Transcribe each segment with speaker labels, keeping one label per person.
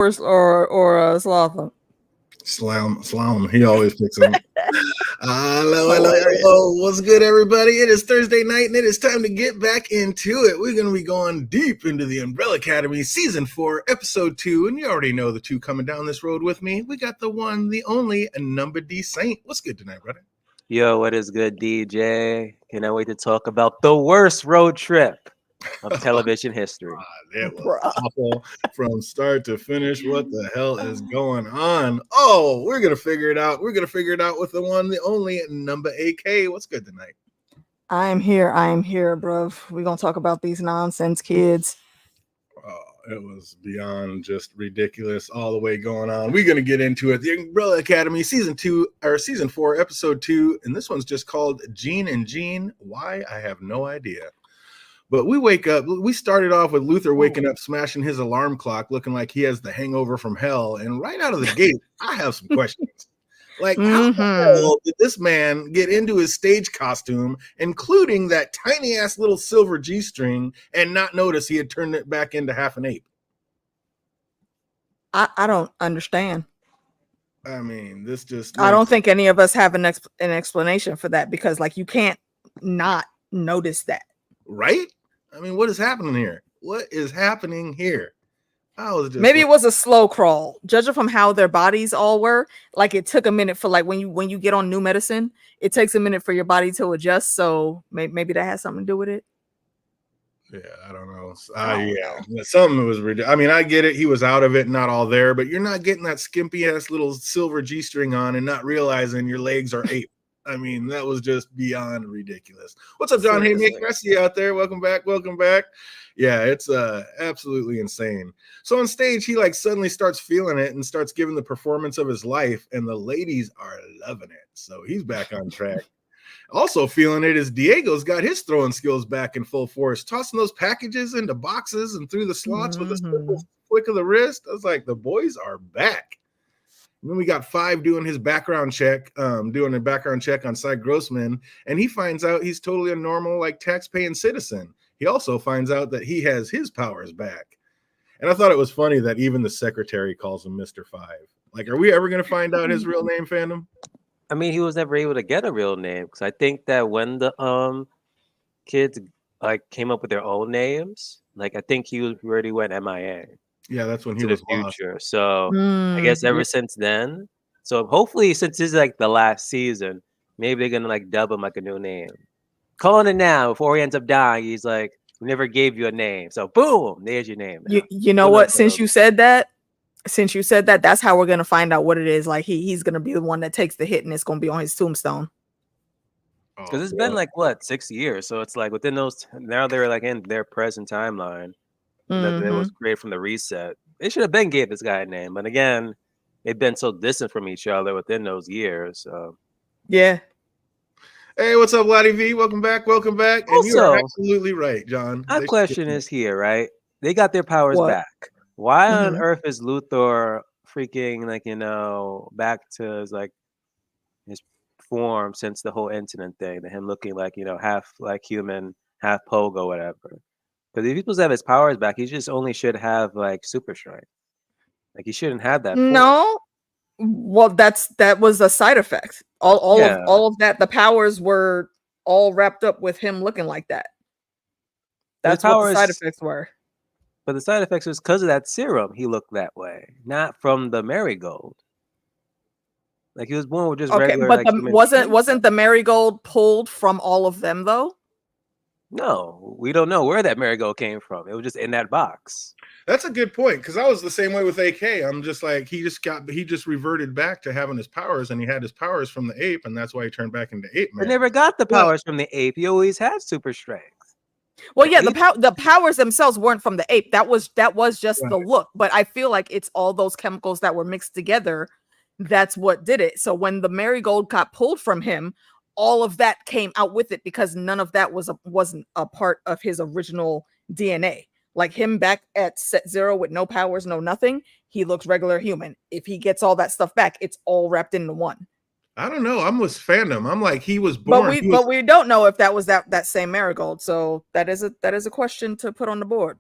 Speaker 1: or Slaughter?
Speaker 2: Slam. He always picks him. Hello.
Speaker 1: Hilarious.
Speaker 2: What's good, everybody? It is Thursday night, and it is time to get back into it. We're going to be going deep into the Umbrella Academy Season 4, Episode 2, and you already know the two coming down this road with me. We got the one, the only, Number D Saint. What's good tonight, brother?
Speaker 3: Yo, what is good, DJ? Cannot wait to talk about the worst road trip of television history.
Speaker 2: It was awful from start to finish. What the hell is going on? Oh, we're going to figure it out. We're going to figure it out with the one, the only, Number AK. What's good tonight?
Speaker 1: I am here, bruv. We're going to talk about these nonsense kids.
Speaker 2: It was beyond just ridiculous all the way going on. We're going to get into it. The Umbrella Academy Season 4, Episode 2, and this one's just called Gene and Gene. Why? I have no idea. But we wake up. We started off with Luther waking up, smashing his alarm clock, looking like he has the hangover from hell. And right out of the gate, I have some questions. Like, how the hell did this man get into his stage costume, including that tiny ass little silver G-string, and not notice he had turned it back into half an ape?
Speaker 1: I don't understand.
Speaker 2: I mean, this just...
Speaker 1: I don't think any of us have an explanation for that, because, like, you can't not notice that.
Speaker 2: Right? I mean, what is happening here? What is happening here?
Speaker 1: Maybe it was a slow crawl, judging from how their bodies all were. Like, it took a minute for, like, when you get on new medicine, it takes a minute for your body to adjust. So maybe that has something to do with it.
Speaker 2: Yeah, I don't know. Something was ridiculous. I mean, I get it. He was out of it, not all there, but you're not getting that skimpy ass little silver G-string on and not realizing your legs are ape. I mean, that was just beyond ridiculous. What's up, John Haymaker? I see you out there. Welcome back. Yeah, it's absolutely insane. So on stage, he like suddenly starts feeling it and starts giving the performance of his life, and the ladies are loving it. So he's back on track. Also feeling it is Diego's got his throwing skills back in full force, tossing those packages into boxes and through the slots with a simple flick of the wrist. I was like, the boys are back. And then we got Five doing his background check, doing a background check on Cy Grossman, and he finds out he's totally a normal, like, tax-paying citizen. He also finds out that he has his powers back. And I thought it was funny that even the secretary calls him Mr. Five. Like, are we ever going to find out his real name, fandom?
Speaker 3: I mean, he was never able to get a real name, because I think that when the kids like came up with their own names, like I think he already went MIA.
Speaker 2: Yeah, that's when he
Speaker 3: was
Speaker 2: was
Speaker 3: the
Speaker 2: lost.
Speaker 3: future. So I guess ever since then. So hopefully, since this is like the last season, maybe they're gonna like dub him like a new name. Calling it now before he ends up dying. He's like, we never gave you a name. So boom, there's your name.
Speaker 1: You know what? Since you said that, that's how we're gonna find out what it is. Like he's gonna be the one that takes the hit, and it's gonna be on his tombstone.
Speaker 3: Because it's been like what 6 years, so it's like within those now they're like in their present timeline. That it was great from the reset. They should have been gave this guy a name, but again, they've been so distant from each other within those years. So
Speaker 1: yeah.
Speaker 2: Hey, what's up, Lottie V? Welcome back.
Speaker 3: Also,
Speaker 2: And you are absolutely right, John.
Speaker 3: My question is here, right? They got their powers back. Why on earth is Luthor freaking back to his form since the whole incident thing? Him looking like half like human, half pogo, whatever. Because if he's supposed to have his powers back, he just only should have like super strength. Like he shouldn't have that.
Speaker 1: No, well, that was a side effect. All of that. The powers were all wrapped up with him looking like that. That's what the side effects were.
Speaker 3: But the side effects was because of that serum. He looked that way, not from the marigold. Like he was born with just regular.
Speaker 1: But wasn't the marigold pulled from all of them though?
Speaker 3: No, we don't know where that marigold came from. It was just in that box.
Speaker 2: That's a good point, because I was the same way with AK. I'm just like, he just reverted back to having his powers, and he had his powers from the ape, and that's why he turned back into ape man.
Speaker 3: He never got the powers from the ape. He always had super strength.
Speaker 1: Well, yeah, the powers themselves weren't from the ape. That was just the look. But I feel like it's all those chemicals that were mixed together. That's what did it. So when the marigold got pulled from him, all of that came out with it, because none of that wasn't a part of his original DNA. Like him back at set zero with no powers, no nothing, he looks regular human. If he gets all that stuff back, it's all wrapped into one.
Speaker 2: I don't know. I'm with fandom. I'm like, he was born.
Speaker 1: But we don't know if that was that same marigold. So that is a question to put on the board.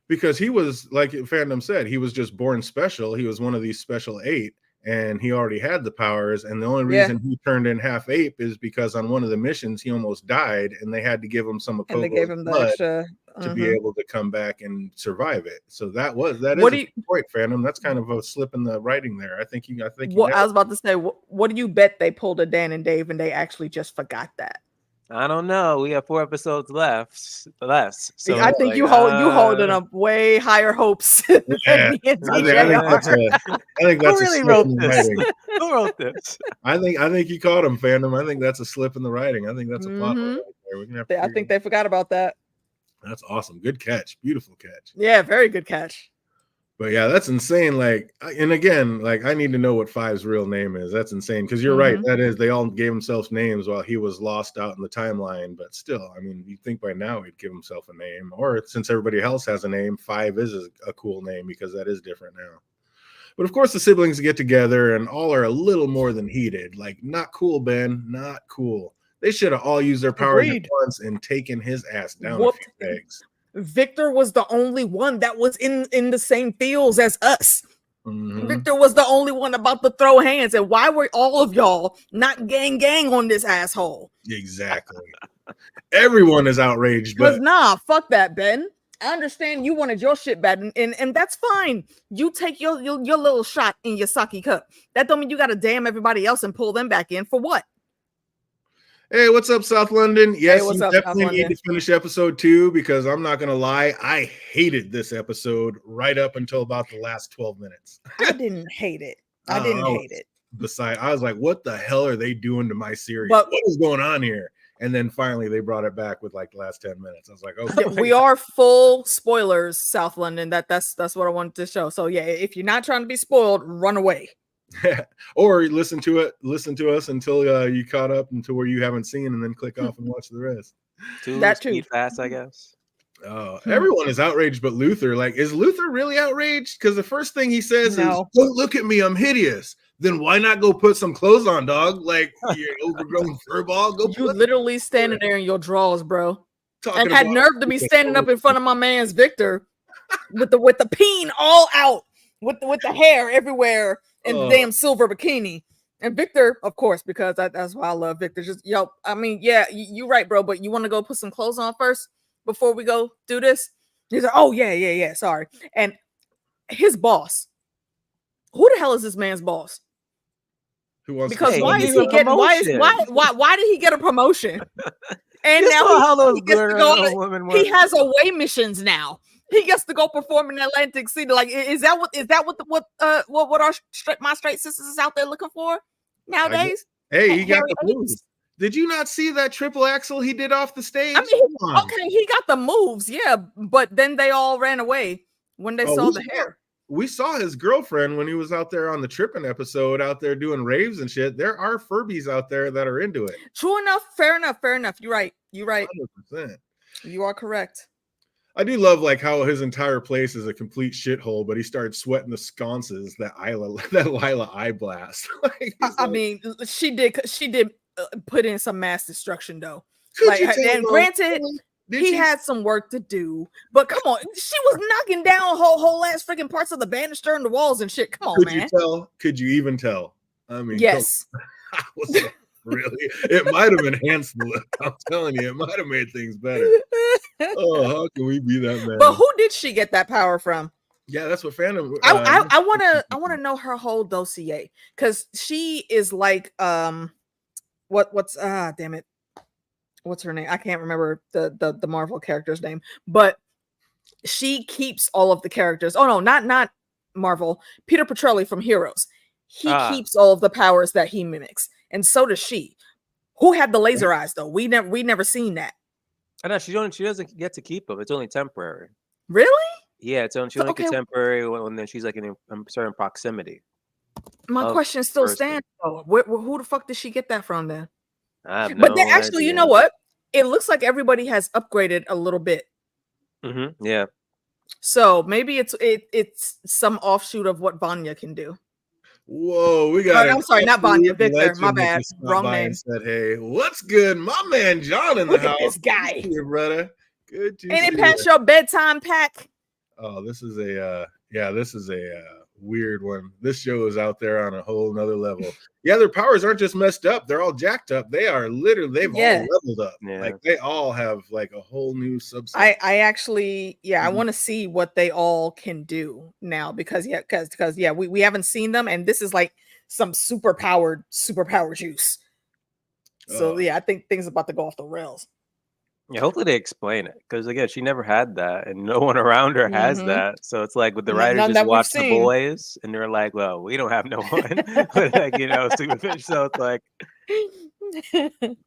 Speaker 2: Because he was, like Fandom said, he was just born special. He was one of these special 8, and he already had the powers. And the only reason he turned in half ape is because on one of the missions he almost died, and they had to give him some
Speaker 1: and they gave him the extra
Speaker 2: to be able to come back and survive it. So that is a point, Phantom. That's kind of a slip in the writing there. I think
Speaker 1: what I was about to say. What do you bet they pulled a Dan and Dave, and they actually just forgot that?
Speaker 3: I don't know. We have 4 episodes left. So
Speaker 1: I think you holding up way higher hopes than me and DJ.
Speaker 2: I think that's
Speaker 3: Who really wrote this? Who wrote this?
Speaker 2: I think you caught him, Phantom. I think that's a slip in the writing. I think that's a plot hole right there.
Speaker 1: I think they forgot about that.
Speaker 2: That's awesome. Good catch. Beautiful catch.
Speaker 1: Yeah, very good catch.
Speaker 2: But yeah, that's insane. Like, and again, like, I need to know what Five's real name is. That's insane. Because you're right. That is, they all gave themselves names while he was lost out in the timeline. But still, I mean, you'd think by now he'd give himself a name. Or since everybody else has a name, Five is a cool name because that is different now. But of course, the siblings get together and all are a little more than heated. Like, not cool, Ben. Not cool. They should have all used their powers at once and taken his ass down a few pegs.
Speaker 1: Victor was the only one that was in the same fields as us. Victor was the only one about to throw hands. And why were all of y'all not gang on this asshole?
Speaker 2: Exactly. Everyone is outraged.
Speaker 1: Because fuck that, Ben. I understand you wanted your shit bad, and that's fine. You take your little shot in your sake cup. That don't mean you got to damn everybody else and pull them back in for what?
Speaker 2: Hey, what's up, South London? Yes, you definitely need to finish episode 2 because I'm not going to lie. I hated this episode right up until about the last 12 minutes.
Speaker 1: I didn't hate it. I was like, what the hell are they doing to my series? What is going on here? And then finally they brought it back with like the last 10 minutes. I was like, okay. We are full spoilers, South London. That's what I wanted to show. So yeah, if you're not trying to be spoiled, run away.
Speaker 2: Or listen to us until you caught up into where you haven't seen, and then click off and watch the rest.
Speaker 3: Speed fast, I guess.
Speaker 2: Oh, everyone is outraged but Luther. Like, is Luther really outraged? Because the first thing he says is, "Don't look at me, I'm hideous." Then why not go put some clothes on, dog? Like, you're overgrown furball. You
Speaker 1: literally standing there in your drawers, bro. And had nerve to be standing up in front of my man's Victor with the peen all out, with the hair everywhere. In the damn silver bikini. And Victor, of course, because that's why I love Victor. Just, I mean, yeah, you're right, bro, but you want to go put some clothes on first before we go do this? He's like, oh, yeah, sorry. And his boss, who the hell is this man's boss?
Speaker 2: Who wants
Speaker 1: because why did he get a promotion? And now he has away missions now. He gets to go perform in Atlantic City. Like, is that what my straight sisters is out there looking for nowadays?
Speaker 2: Hey, he got the moves. Did you not see that triple axel he did off the stage?
Speaker 1: I mean, okay, he got the moves, yeah, but then they all ran away when they saw the hair.
Speaker 2: We saw his girlfriend when he was out there on the Trippin' episode, out there doing raves and shit. There are Furbies out there that are into it.
Speaker 1: True enough. Fair enough. You're right. 100%. You are correct.
Speaker 2: I do love like how his entire place is a complete shithole, but he started sweating the sconces that Lila eye blast.
Speaker 1: I mean, she did put in some mass destruction though. And granted, he had some work to do, but come on, she was knocking down whole ass freaking parts of the banister and the walls and shit. Come on, man.
Speaker 2: Could you even tell? I mean,
Speaker 1: yes.
Speaker 2: Really, it might have enhanced the look. I'm telling you, it might have made things better. Oh, how can we be that mad?
Speaker 1: But who did she get that power from?
Speaker 2: Yeah, that's what Phantom.
Speaker 1: I want to know her whole dossier, because she is like damn it, what's her name? I can't remember the Marvel character's name, but she keeps all of the characters. Oh no, not Marvel. Peter Petrelli from Heroes. He keeps all of the powers that he mimics. And so does she. Who had the laser eyes though? We never seen that.
Speaker 3: I know she doesn't get to keep them. It's only temporary.
Speaker 1: Really?
Speaker 3: Yeah, she only gets temporary when she's like in a certain proximity.
Speaker 1: My question still stands though. Who the fuck did she get that from then? But then actually, you know what? It looks like everybody has upgraded a little bit.
Speaker 3: Mm-hmm. Yeah.
Speaker 1: So maybe it's some offshoot of what Vanya can do.
Speaker 2: Whoa, we got.
Speaker 1: I'm sorry, not Vanya, Victor. My bad, wrong name.
Speaker 2: Said, hey, what's good, my man John in the house?
Speaker 1: This guy,
Speaker 2: good, brother. Good to
Speaker 1: see you. Any past your bedtime pack?
Speaker 2: Oh, this is a weird one. This show is out there on a whole nother level. Yeah, their powers aren't just messed up; they're all jacked up. They are literally they've all leveled up.
Speaker 3: Yeah.
Speaker 2: Like they all have like a whole new subset.
Speaker 1: I actually I want to see what they all can do now because we haven't seen them, and this is like some superpowered juice. So I think things are about to go off the rails.
Speaker 3: Yeah, hopefully they explain it because again, she never had that, and no one around her has that. So it's like with the writers just watch The Boys, and they're like, "Well, we don't have no one," but like stupid fish. So it's like.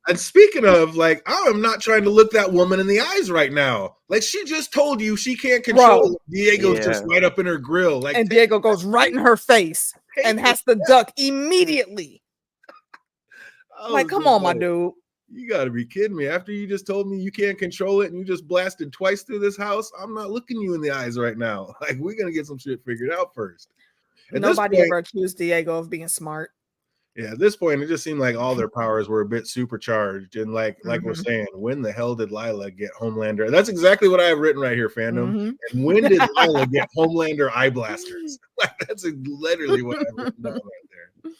Speaker 2: And speaking of, like, I am not trying to look that woman in the eyes right now. Like, she just told you she can't control it. Diego's just right up in her grill. Like,
Speaker 1: and Diego goes right in her face and has to duck immediately. Like, come on, my dude.
Speaker 2: You got to be kidding me. After you just told me you can't control it and you just blasted twice through this house, I'm not looking you in the eyes right now. Like, we're going to get some shit figured out first.
Speaker 1: Nobody ever accused Diego of being smart.
Speaker 2: Yeah, at this point, it just seemed like all their powers were a bit supercharged. And like we're saying, when the hell did Lila get Homelander? That's exactly what I have written right here, fandom. And when did Lila get Homelander eye blasters? Like, that's literally what I've written down right there.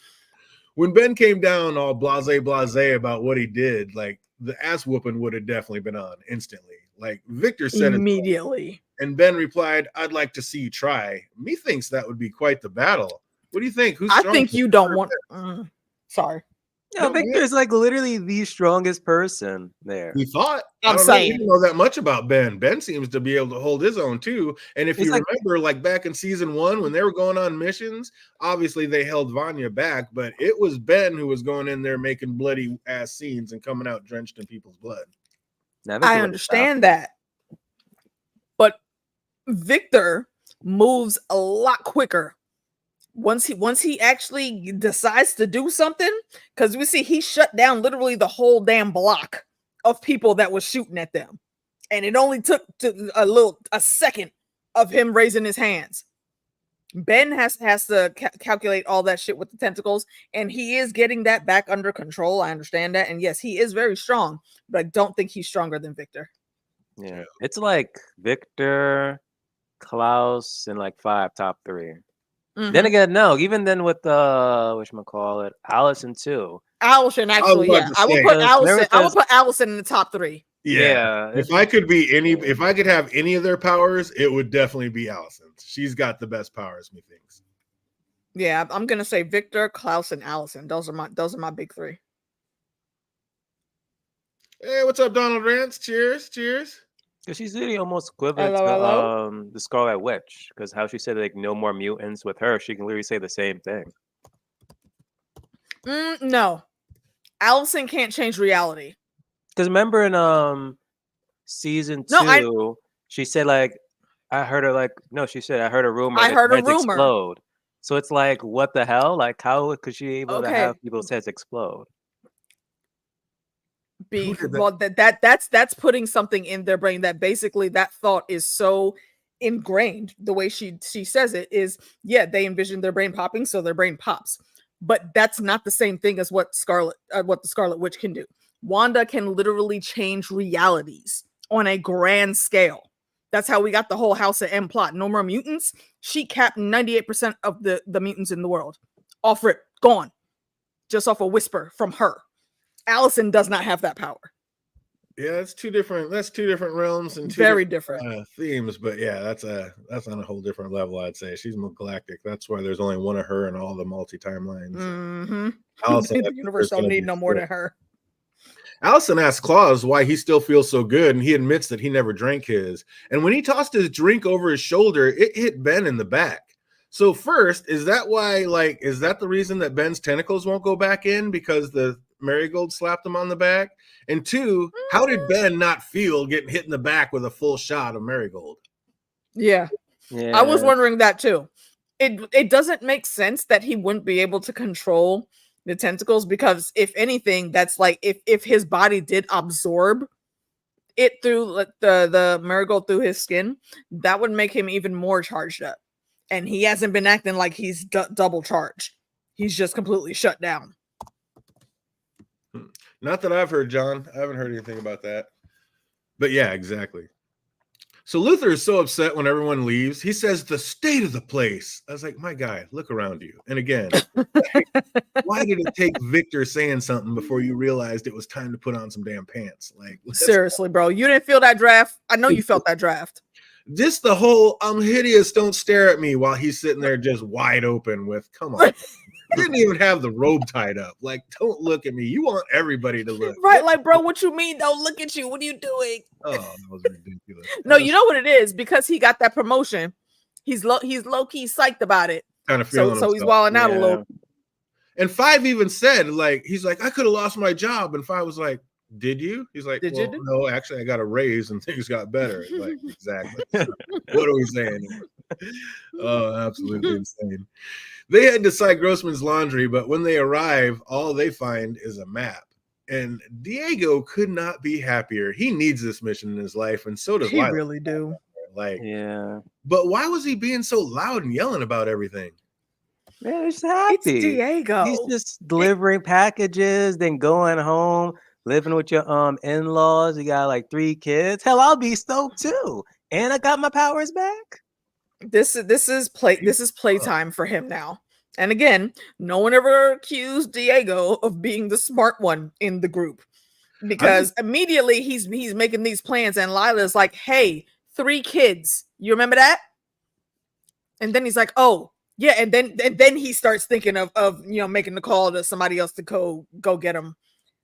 Speaker 2: When Ben came down all blase about what he did, like the ass whooping would have definitely been on instantly. Like Victor said
Speaker 1: immediately.
Speaker 2: And Ben replied, "I'd like to see you try." Methinks that would be quite the battle. What do you think? Who's
Speaker 1: I think you don't want. Sorry.
Speaker 3: No, Victor's like literally the strongest person there.
Speaker 2: We thought. I'm saying we don't know that much about Ben. Ben seems to be able to hold his own too. And if you remember, like back in season 1, when they were going on missions, obviously they held Vanya back, but it was Ben who was going in there making bloody ass scenes and coming out drenched in people's blood.
Speaker 1: I understand that, but Victor moves a lot quicker. Once he actually decides to do something, because we see he shut down literally the whole damn block of people that was shooting at them, and it only took a second of him raising his hands. Ben has to calculate all that shit with the tentacles, and he is getting that back under control. I understand that, and yes, he is very strong, but I don't think he's stronger than Victor.
Speaker 3: Yeah, it's like Victor, Klaus, and like 5 top 3. Then again, no. Even then, with whatchamacallit, Allison too.
Speaker 1: Allison, actually, yeah. I would put Allison. I would put Allison in the top 3.
Speaker 2: Yeah. If I could have any of their powers, it would definitely be Allison's. She's got the best powers, methinks.
Speaker 1: Yeah, I'm gonna say Victor, Klaus, and Allison. Those are my big 3.
Speaker 2: Hey, what's up, Donald Rance? Cheers.
Speaker 3: Because she's really almost equivalent to the Scarlet Witch. Because how she said like no more mutants with her, she can literally say the same thing.
Speaker 1: No, Allison can't change reality.
Speaker 3: Because remember in season 2, she said like I heard her she said I heard a rumor.
Speaker 1: I heard a rumor.
Speaker 3: Explode. So it's like what the hell? Like how could she able to have people's heads explode?
Speaker 1: That's putting something in their brain that basically that thought is so ingrained. The way she says it is, they envision their brain popping, so their brain pops. But that's not the same thing as what the Scarlet Witch can do. Wanda can literally change realities on a grand scale. That's how we got the whole House of M plot. No more mutants. She capped 98% of the mutants in the world. Off rip, gone. Just off a whisper from her. Allison does not have that power.
Speaker 2: Yeah, that's two different realms and
Speaker 1: very different
Speaker 2: themes. But yeah, that's on a whole different level. I'd say she's more galactic. That's why there's only one of her in all the multi-timelines.
Speaker 1: Allison, the universe don't need no more than her.
Speaker 2: Allison asks Claus why he still feels so good, and he admits that he never drank his. And when he tossed his drink over his shoulder, it hit Ben in the back. So first, is that the reason that Ben's tentacles won't go back in because the Marigold slapped him on the back? And 2, how did Ben not feel getting hit in the back with a full shot of Marigold?
Speaker 1: Yeah. I was wondering that too. It doesn't make sense that he wouldn't be able to control the tentacles, because if anything, that's like if his body did absorb it through the Marigold through his skin, that would make him even more charged up. And he hasn't been acting like he's double charged. He's just completely shut down.
Speaker 2: Not that I've heard, John. I haven't heard anything about that. But yeah, exactly. So Luther is so upset when everyone leaves. He says, the state of the place. I was like, my guy, look around you. And again, why did it take Victor saying something before you realized it was time to put on some damn pants? Like,
Speaker 1: seriously, bro, you didn't feel that draft. I know you felt that draft.
Speaker 2: Just the whole I'm hideous, don't stare at me while he's sitting there just wide open with, come on. Didn't even have the robe tied up. Like, don't look at me. You want everybody to look.
Speaker 1: Right, like, bro, what you mean don't look at you? What are you doing?
Speaker 2: Oh, that was ridiculous.
Speaker 1: No, you know what it is? Because he got that promotion. He's low-key psyched about it.
Speaker 2: Kind of feeling
Speaker 1: so he's walling out a little.
Speaker 2: And Five even said, like, he's like, I could have lost my job. And Five was like, did you? He's like,
Speaker 1: did you?
Speaker 2: No, actually, I got a raise and things got better. Like, exactly. What are we saying? Oh, absolutely insane. They head to Cy Grossman's laundry, but when they arrive, all they find is a map. And Diego could not be happier. He needs this mission in his life, and so does
Speaker 1: he
Speaker 2: Lila.
Speaker 1: really do.
Speaker 2: Like,
Speaker 3: yeah.
Speaker 2: But why was he being so loud and yelling about everything?
Speaker 3: Man, he's happy.
Speaker 1: It's Diego.
Speaker 3: He's just delivering packages, then going home, living with your in-laws. You got like 3 kids. Hell, I'll be stoked too. And I got my powers back.
Speaker 1: This is playtime for him now. And again, no one ever accused Diego of being the smart one in the group, because immediately he's making these plans, and Lila's like, "Hey, 3 kids, you remember that?" And then he's like, "Oh, yeah." And then he starts thinking of making the call to somebody else to go get him.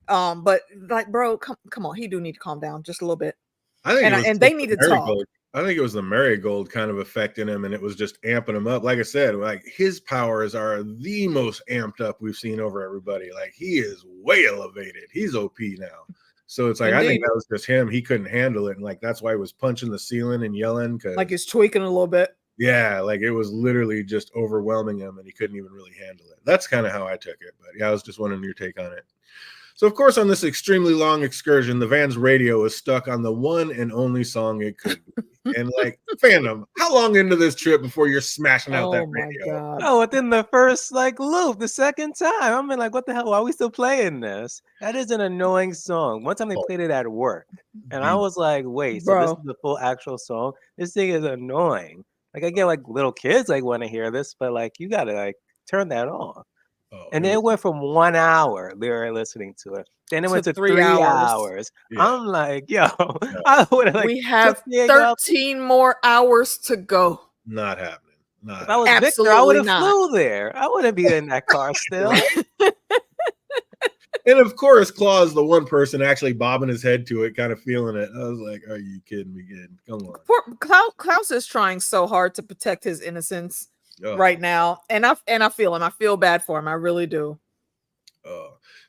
Speaker 1: But like, bro, come on, he do need to calm down just a little bit.
Speaker 2: I think
Speaker 1: and they need to talk.
Speaker 2: I think it was the marigold kind of affecting him, and it was just amping him up. Like I said, like his powers are the most amped up we've seen over everybody. Like he is way elevated. He's OP now. So it's like, indeed. I think that was just him. He couldn't handle it. And like, that's why he was punching the ceiling and yelling. Cause
Speaker 1: like he's tweaking a little bit.
Speaker 2: Yeah. Like it was literally just overwhelming him and he couldn't even really handle it. That's kind of how I took it. But yeah, I was just wondering your take on it. So, of course, on this extremely long excursion, the van's radio is stuck on the one and only song it could be. And, like, fandom, how long into this trip before you're smashing out that radio?
Speaker 1: God.
Speaker 3: Oh, within the first, loop, the second time. I mean, like, what the hell? Why are we still playing this? That is an annoying song. One time they played it at work. And I was like, wait, so this is the full actual song? This thing is annoying. Like, I get, like, little kids, like, want to hear this. But, like, you got to, like, turn that off. Oh, and then it went from 1 hour they were listening to it. Then it went to 3 hours. Yeah. I'm like, yo, I would have
Speaker 1: we have 13 more hours to go.
Speaker 2: Not happening.
Speaker 3: If I was Victor, I would have flew there. I wouldn't be in that car still.
Speaker 2: And of course, Claw's the one person actually bobbing his head to it, kind of feeling it. I was like, are you kidding me, kid? Come on.
Speaker 1: Poor Klaus is trying so hard to protect his innocence. Right now, and I feel him. I feel bad for him. I really do.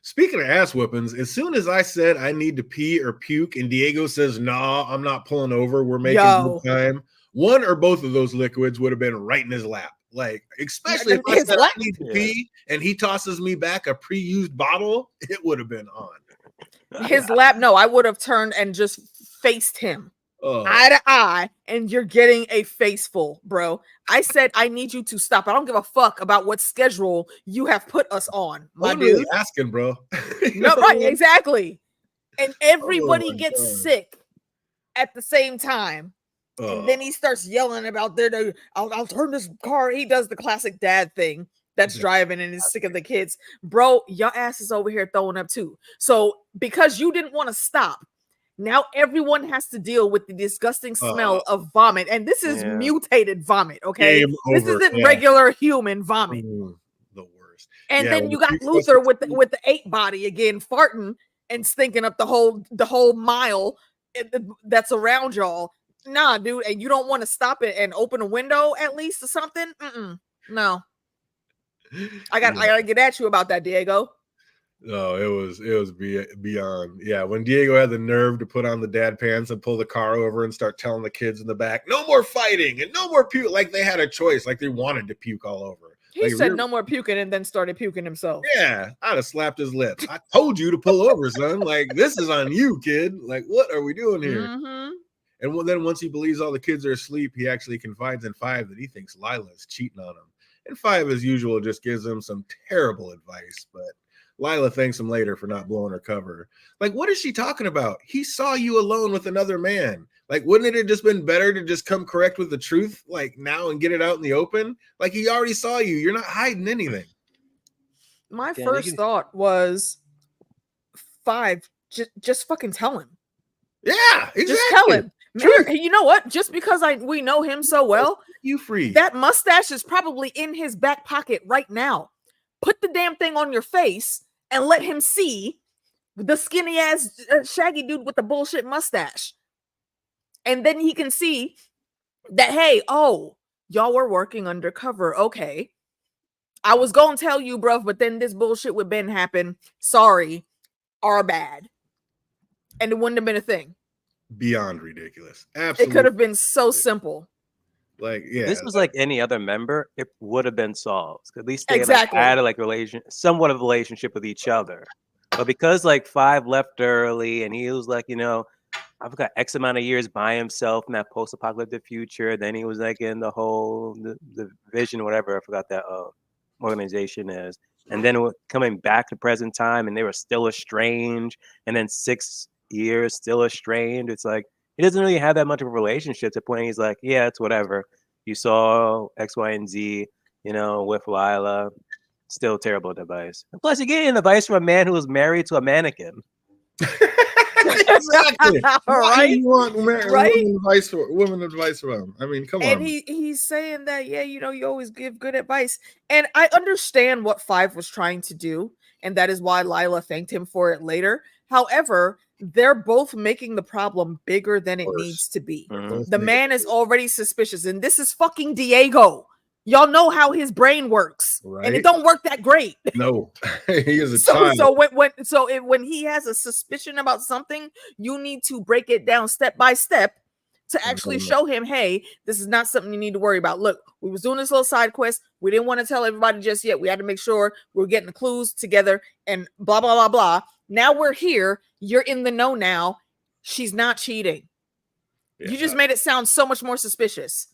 Speaker 2: Speaking of ass whippings, as soon as I said I need to pee or puke, and Diego says, "Nah, I'm not pulling over. We're making good time." One or both of those liquids would have been right in his lap. Like, especially if I said I need to pee, and he tosses me back a pre-used bottle, it would have been on
Speaker 1: his lap. No, I would have turned and just faced him. Eye to eye, and you're getting a face full, bro. I said I need you to stop. I don't give a fuck about what schedule you have put us on, my dude.
Speaker 2: Really asking, bro.
Speaker 1: No, right, exactly. And everybody gets sick at the same time, and then he starts yelling about I'll turn this car. He does the classic dad thing. That's driving and is sick of the kids, bro. Your ass is over here throwing up too. So because you didn't want to stop. Now everyone has to deal with the disgusting smell of vomit, and this is mutated vomit. Okay, this isn't regular human vomit.
Speaker 2: The worst.
Speaker 1: And then you got Luther with the 8 body again, farting and stinking up the whole mile that's around y'all. Nah, dude, and you don't want to stop it and open a window at least or something? No, I gotta get at you about that, Diego.
Speaker 2: No, it was beyond. Yeah, when Diego had the nerve to put on the dad pants and pull the car over and start telling the kids in the back, no more fighting and no more puke. Like they had a choice, like they wanted to puke all over.
Speaker 1: He said no more puking and then started puking himself.
Speaker 2: Yeah, I'd have slapped his lips. I told you to pull over, son. Like, this is on you, kid. Like, what are we doing here? And then once he believes all the kids are asleep, he actually confides in Five that he thinks Lila is cheating on him. And Five, as usual, just gives him some terrible advice, but Lila thanks him later for not blowing her cover. Like, what is she talking about? He saw you alone with another man. Like, wouldn't it have just been better to just come correct with the truth, like now, and get it out in the open? Like, he already saw you. You're not hiding anything.
Speaker 1: My first thought was 5. Just fucking tell him.
Speaker 2: Yeah, exactly.
Speaker 1: Just tell him. You know what? Just because we know him so well,
Speaker 2: you free.
Speaker 1: That mustache is probably in his back pocket right now. Put the damn thing on your face and let him see the skinny ass shaggy dude with the bullshit mustache. And then he can see that, hey, oh, y'all were working undercover. Okay. I was going to tell you, bruv, but then this bullshit with Ben happened. Sorry. Our bad. And it wouldn't have been a thing.
Speaker 2: Beyond ridiculous. Absolutely.
Speaker 1: It could have been so simple.
Speaker 2: Like, yeah.
Speaker 3: This was like any other member, it would have been solved. At least they
Speaker 1: exactly.
Speaker 3: had like somewhat of a relationship with each other. But because like 5 left early and he was like, I've got X amount of years by himself in that post-apocalyptic future. Then he was like in the whole the vision, whatever. I forgot that organization is. And then coming back to present time, and they were still estranged. And then 6 years still estranged. It's like he doesn't really have that much of a relationship to the point he's like, yeah, it's whatever. You saw X, Y, and Z, with Lila. Still terrible advice. And plus, you're getting advice from a man who was married to a mannequin.
Speaker 2: Exactly. Why do you want women advice from him? I mean, come on.
Speaker 1: And he's saying that, yeah, you always give good advice. And I understand what 5 was trying to do, and that is why Lila thanked him for it later. However, they're both making the problem bigger than it needs to be.
Speaker 3: Mm-hmm.
Speaker 1: The man is already suspicious, and this is fucking Diego. Y'all know how his brain works, right? And it don't work that great.
Speaker 2: No, he is a child.
Speaker 1: So when he has a suspicion about something, you need to break it down step by step to actually show him, hey, this is not something you need to worry about. Look, we was doing this little side quest. We didn't want to tell everybody just yet. We had to make sure we were getting the clues together and blah, blah, blah, blah. Now we're here. You're in the know now. She's not cheating. Yeah, you just made it sound so much more suspicious.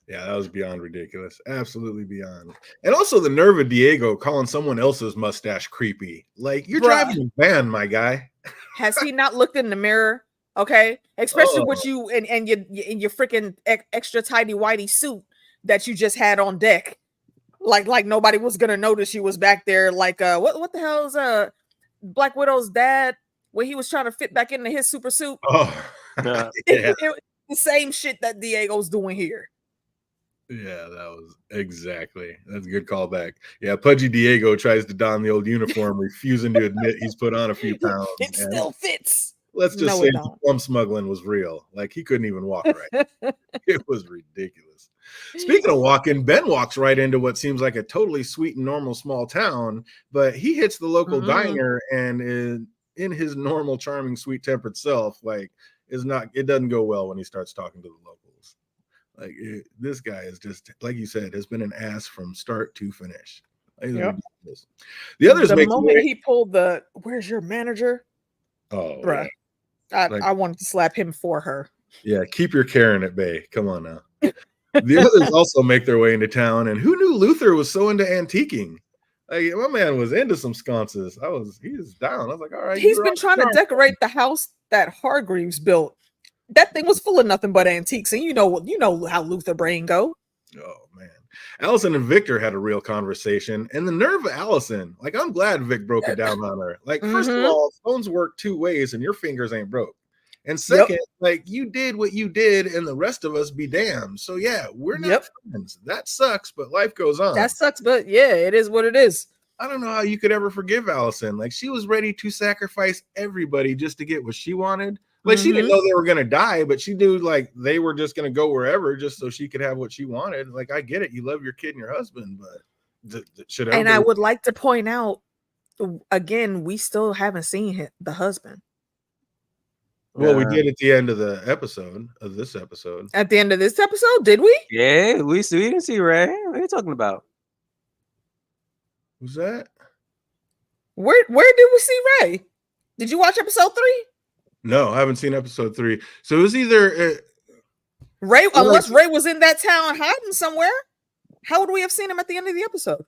Speaker 2: Yeah, that was beyond ridiculous. Absolutely beyond. And also the nerve of Diego calling someone else's mustache creepy. Like, you're driving a van, my guy.
Speaker 1: Has he not looked in the mirror? Okay. Especially with you and your freaking extra tidy whitey suit that you just had on deck. Like nobody was gonna notice you was back there. Like what the hell is Black Widow's dad when he was trying to fit back into his super suit?
Speaker 2: Oh, yeah.
Speaker 1: The same shit that Diego's doing here.
Speaker 2: Yeah, that was that's a good callback. Yeah, Pudgy Diego tries to don the old uniform, refusing to admit he's put on a few pounds.
Speaker 1: It still fits.
Speaker 2: Let's just say the plum smuggling was real. Like, he couldn't even walk right. It was ridiculous. Speaking of walking, Ben walks right into what seems like a totally sweet and normal small town, but he hits the local diner and is in his normal, charming, sweet-tempered self. Like, it doesn't go well when he starts talking to the locals. Like, this guy is just, like you said, has been an ass from start to finish. Yep. The others,
Speaker 1: the moment he pulled the "Where's your manager?"
Speaker 2: Oh,
Speaker 1: bruh, yeah. I wanted to slap him for her.
Speaker 2: Yeah, keep your Karen at bay. Come on now. The others also make their way into town, and who knew Luther was so into antiquing? Like, my man was into some sconces. He was down. I was like, all right.
Speaker 1: He's been trying to decorate the house that Hargreaves built. That thing was full of nothing but antiques, and you know how Luther brain go.
Speaker 2: Oh man, Allison and Victor had a real conversation, and the nerve of Allison. Like, I'm glad Vic broke it down on her. Like, first of all, phones work 2 ways, and your fingers ain't broke. And second, like, you did what you did, and the rest of us be damned. So yeah, we're not friends. That sucks, but life goes on.
Speaker 1: That sucks, but yeah, it is what it is.
Speaker 2: I don't know how you could ever forgive Allison. Like, she was ready to sacrifice everybody just to get what she wanted. Like, she didn't know they were gonna die, but she knew like they were just gonna go wherever just so she could have what she wanted. Like, I get it, you love your kid and your husband, but should
Speaker 1: and I would like to point out again, we still haven't seen the husband.
Speaker 2: Well, we did at the end of this episode.
Speaker 1: At the end of this episode, did we?
Speaker 3: Yeah, we didn't see Ray. What are you talking about?
Speaker 2: Who's that?
Speaker 1: Where did we see Ray? Did you watch episode 3?
Speaker 2: No, I haven't seen episode 3. So it was either
Speaker 1: Ray, unless Ray was in that town hiding somewhere. How would we have seen him at the end of the episode?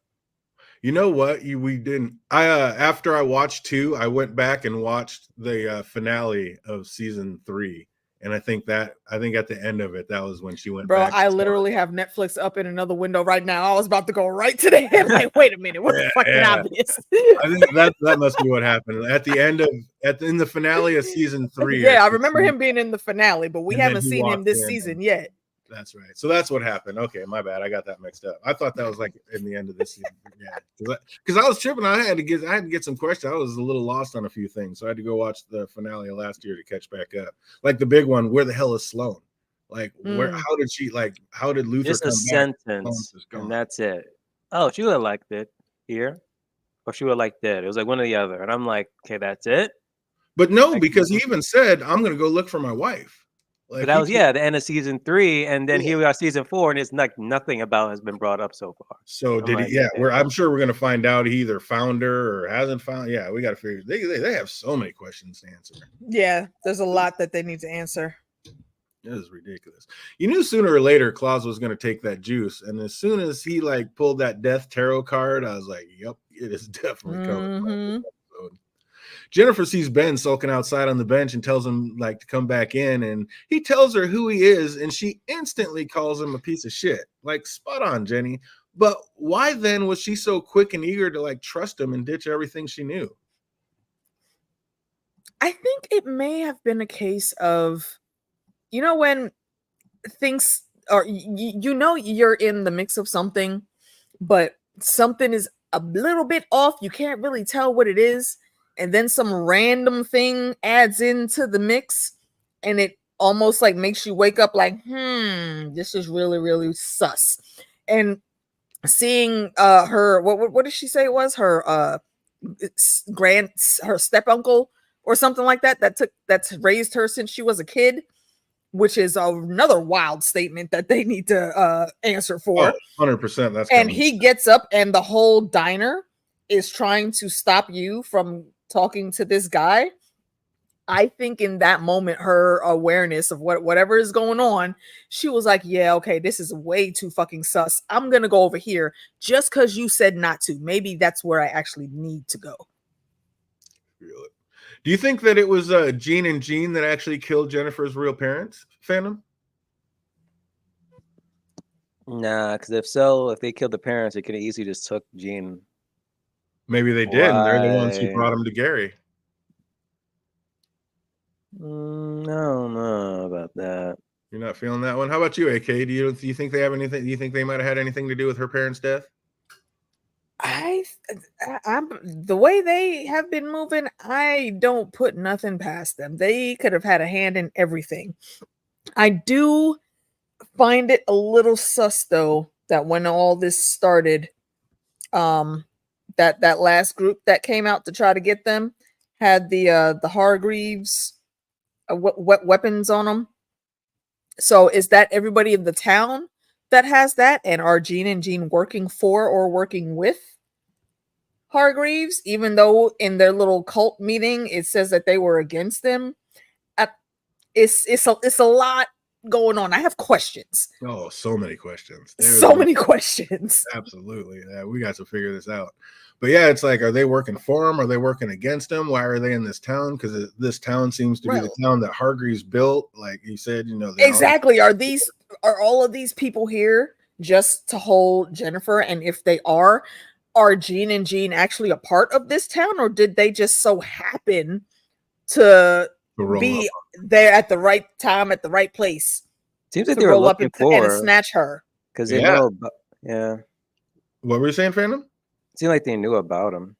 Speaker 2: You know what? We didn't. After I watched 2, I went back and watched the finale of season 3, And I think at the end of it, that was when she went
Speaker 1: Bro,
Speaker 2: back.
Speaker 1: I literally have Netflix up in another window right now. I was about to go right to the end. Like, wait a minute, what's fucking obvious?
Speaker 2: I think that must be what happened at the end of in the finale of season 3.
Speaker 1: Yeah, I remember him being in the finale, but we haven't seen him this season yet.
Speaker 2: That's right. So that's what happened. Okay, my bad. I got that mixed up. I thought that was like in the end of this season. Yeah, because I was tripping. I had to get some questions. I was a little lost on a few things, so I had to go watch the finale of last year to catch back up. Like the big one, where the hell is Sloane? Like where? How did Luther
Speaker 3: just
Speaker 2: come
Speaker 3: a sentence, and that's it. Oh, she would have liked it here, or she would have liked it. It was like one or the other, and I'm like, okay, that's it.
Speaker 2: But no, because he even said, "I'm going to go look for my wife."
Speaker 3: Like, but that was the end of season 3, and then here we are, season 4, and it's like nothing about has been brought up so far.
Speaker 2: So did he? Yeah, I'm sure we're gonna find out he either found her or hasn't found. Yeah, we got to figure. They have so many questions to answer.
Speaker 1: Yeah, there's a lot that they need to answer.
Speaker 2: It is ridiculous. You knew sooner or later Claus was going to take that juice, and as soon as he like pulled that death tarot card, I was like, "Yep, it is definitely coming." Jennifer sees Ben sulking outside on the bench and tells him like to come back in, and he tells her who he is, and she instantly calls him a piece of shit. Like, spot on, Jenny. But why then was she so quick and eager to like trust him and ditch everything she knew?
Speaker 1: I think it may have been a case of, when things are, you're in the mix of something, but something is a little bit off. You can't really tell what it is. And then some random thing adds into the mix, and it almost like makes you wake up like, this is really, really sus. And seeing her, what did she say it was? Her her step uncle or something like that's raised her since she was a kid, which is another wild statement that they need to answer for.
Speaker 2: 100%. That's
Speaker 1: and he gets up, and the whole diner is trying to stop you from talking to this guy. I think in that moment, her awareness of whatever is going on, she was like, yeah, okay, this is way too fucking sus. I'm going to go over here just because you said not to. Maybe that's where I actually need to go.
Speaker 2: Really? Do you think that it was Jean and Jean that actually killed Jennifer's real parents, Phantom?
Speaker 3: Nah, because if they killed the parents, they could have easily just took Jean.
Speaker 2: Maybe they did, and they're the ones who brought him to Gary.
Speaker 3: I don't know about that.
Speaker 2: You're not feeling that one? How about you, AK? Do you think they have anything? Do you think they might have had anything to do with her parents' death?
Speaker 1: I'm the way they have been moving, I don't put nothing past them. They could have had a hand in everything. I do find it a little sus though that when all this started, that last group that came out to try to get them had the Hargreaves weapons on them. So is that everybody in the town that has that? And are Jean and Jean working for or working with Hargreaves, even though in their little cult meeting it says that they were against them? It's a lot going on. I have questions.
Speaker 2: Oh, so many questions.
Speaker 1: Many questions.
Speaker 2: Absolutely. Yeah, we got to figure this out. But yeah, it's like, are they working for him? Are they working against him? Why are they in this town? Because this town seems to be the town that Hargreaves built. Like you said,
Speaker 1: exactly. Are all of these people here just to hold Jennifer? And if they are Jean and Jean actually a part of this town, or did they just so happen to be there at the right time at the right place?
Speaker 3: Seems like they were looking for
Speaker 1: and snatch her
Speaker 3: because they know. Yeah.
Speaker 2: What were you saying, Phantom?
Speaker 3: It seemed like they knew about him.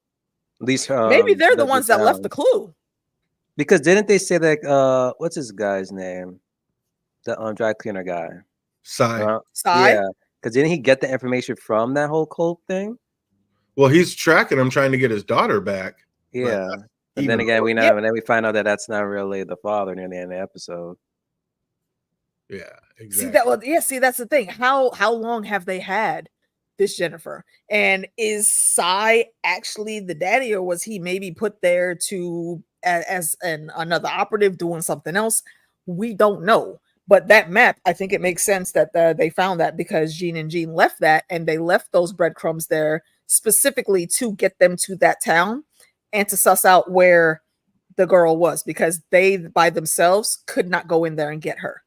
Speaker 3: At least
Speaker 1: maybe they're the ones that left the clue.
Speaker 3: Because didn't they say that? What's his guy's name? The dry cleaner guy.
Speaker 2: Sai.
Speaker 3: Yeah. Because didn't he get the information from that whole cult thing?
Speaker 2: Well, he's tracking him, trying to get his daughter back.
Speaker 3: Yeah. But then again, we know, and then we find out that that's not really the father near the end of the episode.
Speaker 2: Yeah, exactly.
Speaker 1: See, that's the thing. How long have they had this Jennifer? And is Sai actually the daddy, or was he maybe put there to as another operative doing something else? We don't know. But that map, I think it makes sense that they found that because Jean and Jean left that, and they left those breadcrumbs there specifically to get them to that town and to suss out where the girl was, because they by themselves could not go in there and get her.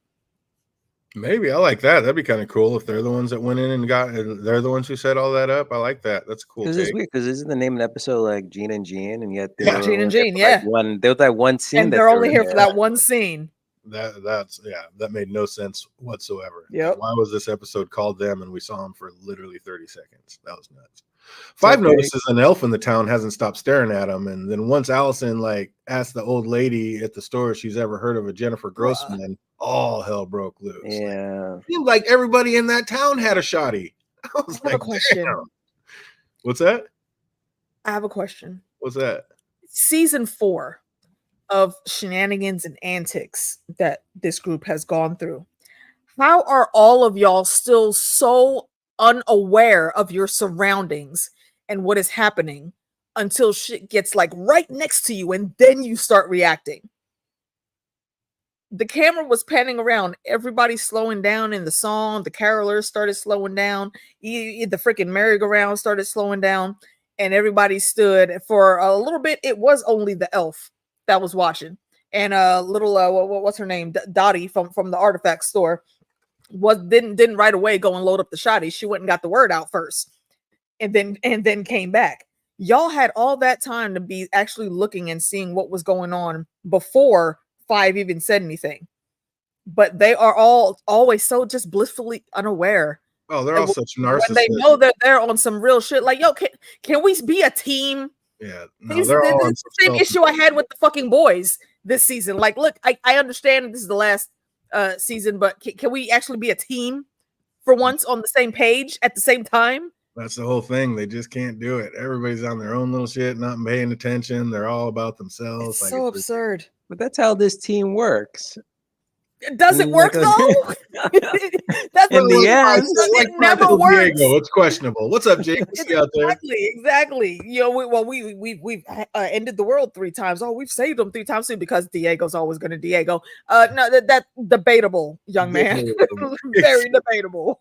Speaker 2: Maybe I like that. That'd be kind of cool if they're the ones that went in and they're the ones who set all that up. I like that. That's a cool.
Speaker 3: Because it's weird. Because isn't the name of the episode like Gene and Jean, and yet they were
Speaker 1: Gene and Jean,
Speaker 3: like there was that one scene,
Speaker 1: and they're only here for that one scene.
Speaker 2: That made no sense whatsoever.
Speaker 1: Yep.
Speaker 2: Why was this episode called them and we saw them for literally 30 seconds? That was nuts. Five notices an elf in the town hasn't stopped staring at him, and then once Allison like asked the old lady at the store if she's ever heard of a Jennifer Grossman, all hell broke loose.
Speaker 3: Yeah,
Speaker 2: it seemed like everybody in that town had a shotty. I was like,
Speaker 1: a question.
Speaker 2: Damn. What's that?
Speaker 1: I have a question.
Speaker 2: What's that?
Speaker 1: Season 4 of shenanigans and antics that this group has gone through. How are all of y'all still so unaware of your surroundings and what is happening until shit gets like right next to you and then you start reacting? The camera was panning around, everybody slowing down in the song, the carolers started slowing down, the freaking merry-go-round started slowing down, and everybody stood for a little bit. It was only the elf that was watching, and little what's her name, Dottie from the artifact store didn't right away go and load up the shotty. She went and got the word out first, and then came back. Y'all had all that time to be actually looking and seeing what was going on before Five even said anything, but they are always so just blissfully unaware.
Speaker 2: Oh, they're all such narcissists.
Speaker 1: When they know that they're on some real shit. Like, yo, can we be a team?
Speaker 2: Yeah, no, they're all
Speaker 1: the same issue I had with the fucking boys this season. Like, look, I understand this is the last season, but can we actually be a team for once on the same page at the same time?
Speaker 2: That's the whole thing. They just can't do it. Everybody's on their own little shit, not paying attention. They're all about themselves.
Speaker 1: It's so absurd.
Speaker 3: But that's how this team works.
Speaker 1: Does it work though? That's
Speaker 3: in the end.
Speaker 1: It never works.
Speaker 2: Diego, it's questionable. What's up, Jake? Out there?
Speaker 1: Exactly. You know, we've ended the world 3 times. Oh, we've saved them 3 times too, because Diego's always going to Diego. No, that's debatable, young man. Very debatable.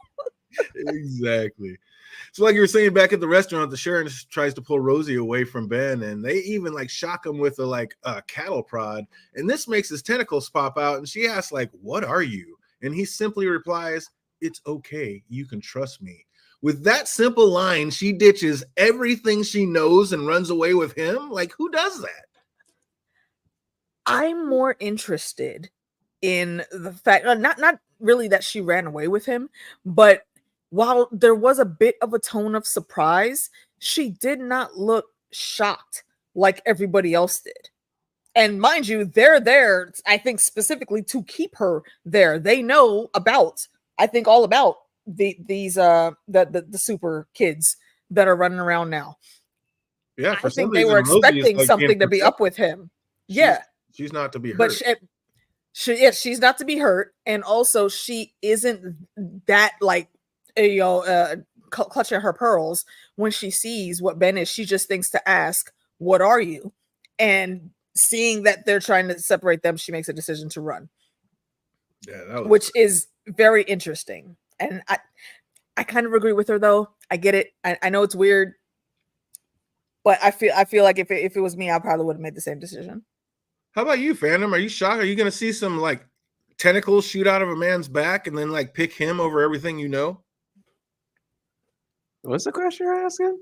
Speaker 2: Exactly. So like you were saying, back at the restaurant, the sheriff tries to pull Rosie away from Ben, and they even like shock him with a cattle prod, and this makes his tentacles pop out, and she asks like, "What are you?" And he simply replies, "It's okay, you can trust me." With that simple line, she ditches everything she knows and runs away with him. Like, who does that?
Speaker 1: I'm more interested in the fact, not really that she ran away with him, but while there was a bit of a tone of surprise, she did not look shocked like everybody else did. And mind you, they're there, I think, specifically to keep her there. They know about, I think, all about these the super kids that are running around now.
Speaker 2: Yeah,
Speaker 1: I think they were expecting something to be up with him.
Speaker 2: She's not to be hurt.
Speaker 1: But she's not to be hurt, and also she isn't that like clutching her pearls when she sees what Ben is. She just thinks to ask, "What are you?" And seeing that they're trying to separate them, she makes a decision to run.
Speaker 2: Yeah,
Speaker 1: which is very interesting. And I kind of agree with her though. I get it. I know it's weird, but I feel like if it was me, I probably would have made the same decision.
Speaker 2: How about you, fandom? Are you shocked? Are you going to see some like tentacles shoot out of a man's back and then like pick him over everything you know?
Speaker 3: What's the question you're asking?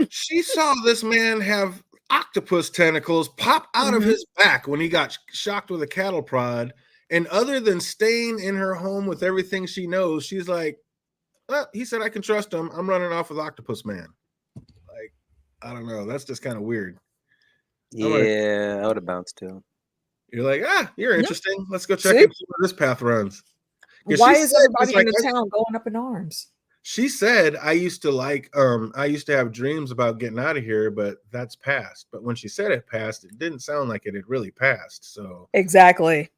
Speaker 2: She saw this man have octopus tentacles pop out of his back when he got shocked with a cattle prod. And other than staying in her home with everything she knows, she's like, well, he said I can trust him. I'm running off with Octopus Man. Like, I don't know. That's just kind of weird.
Speaker 3: Yeah, I would have bounced too.
Speaker 2: You're like, you're interesting. Let's go check and see where this path runs.
Speaker 1: Why is everybody in the town going up in arms?
Speaker 2: She said, I used to have dreams about getting out of here, but that's past. But when she said it passed, it didn't sound like it had really passed. So
Speaker 1: exactly.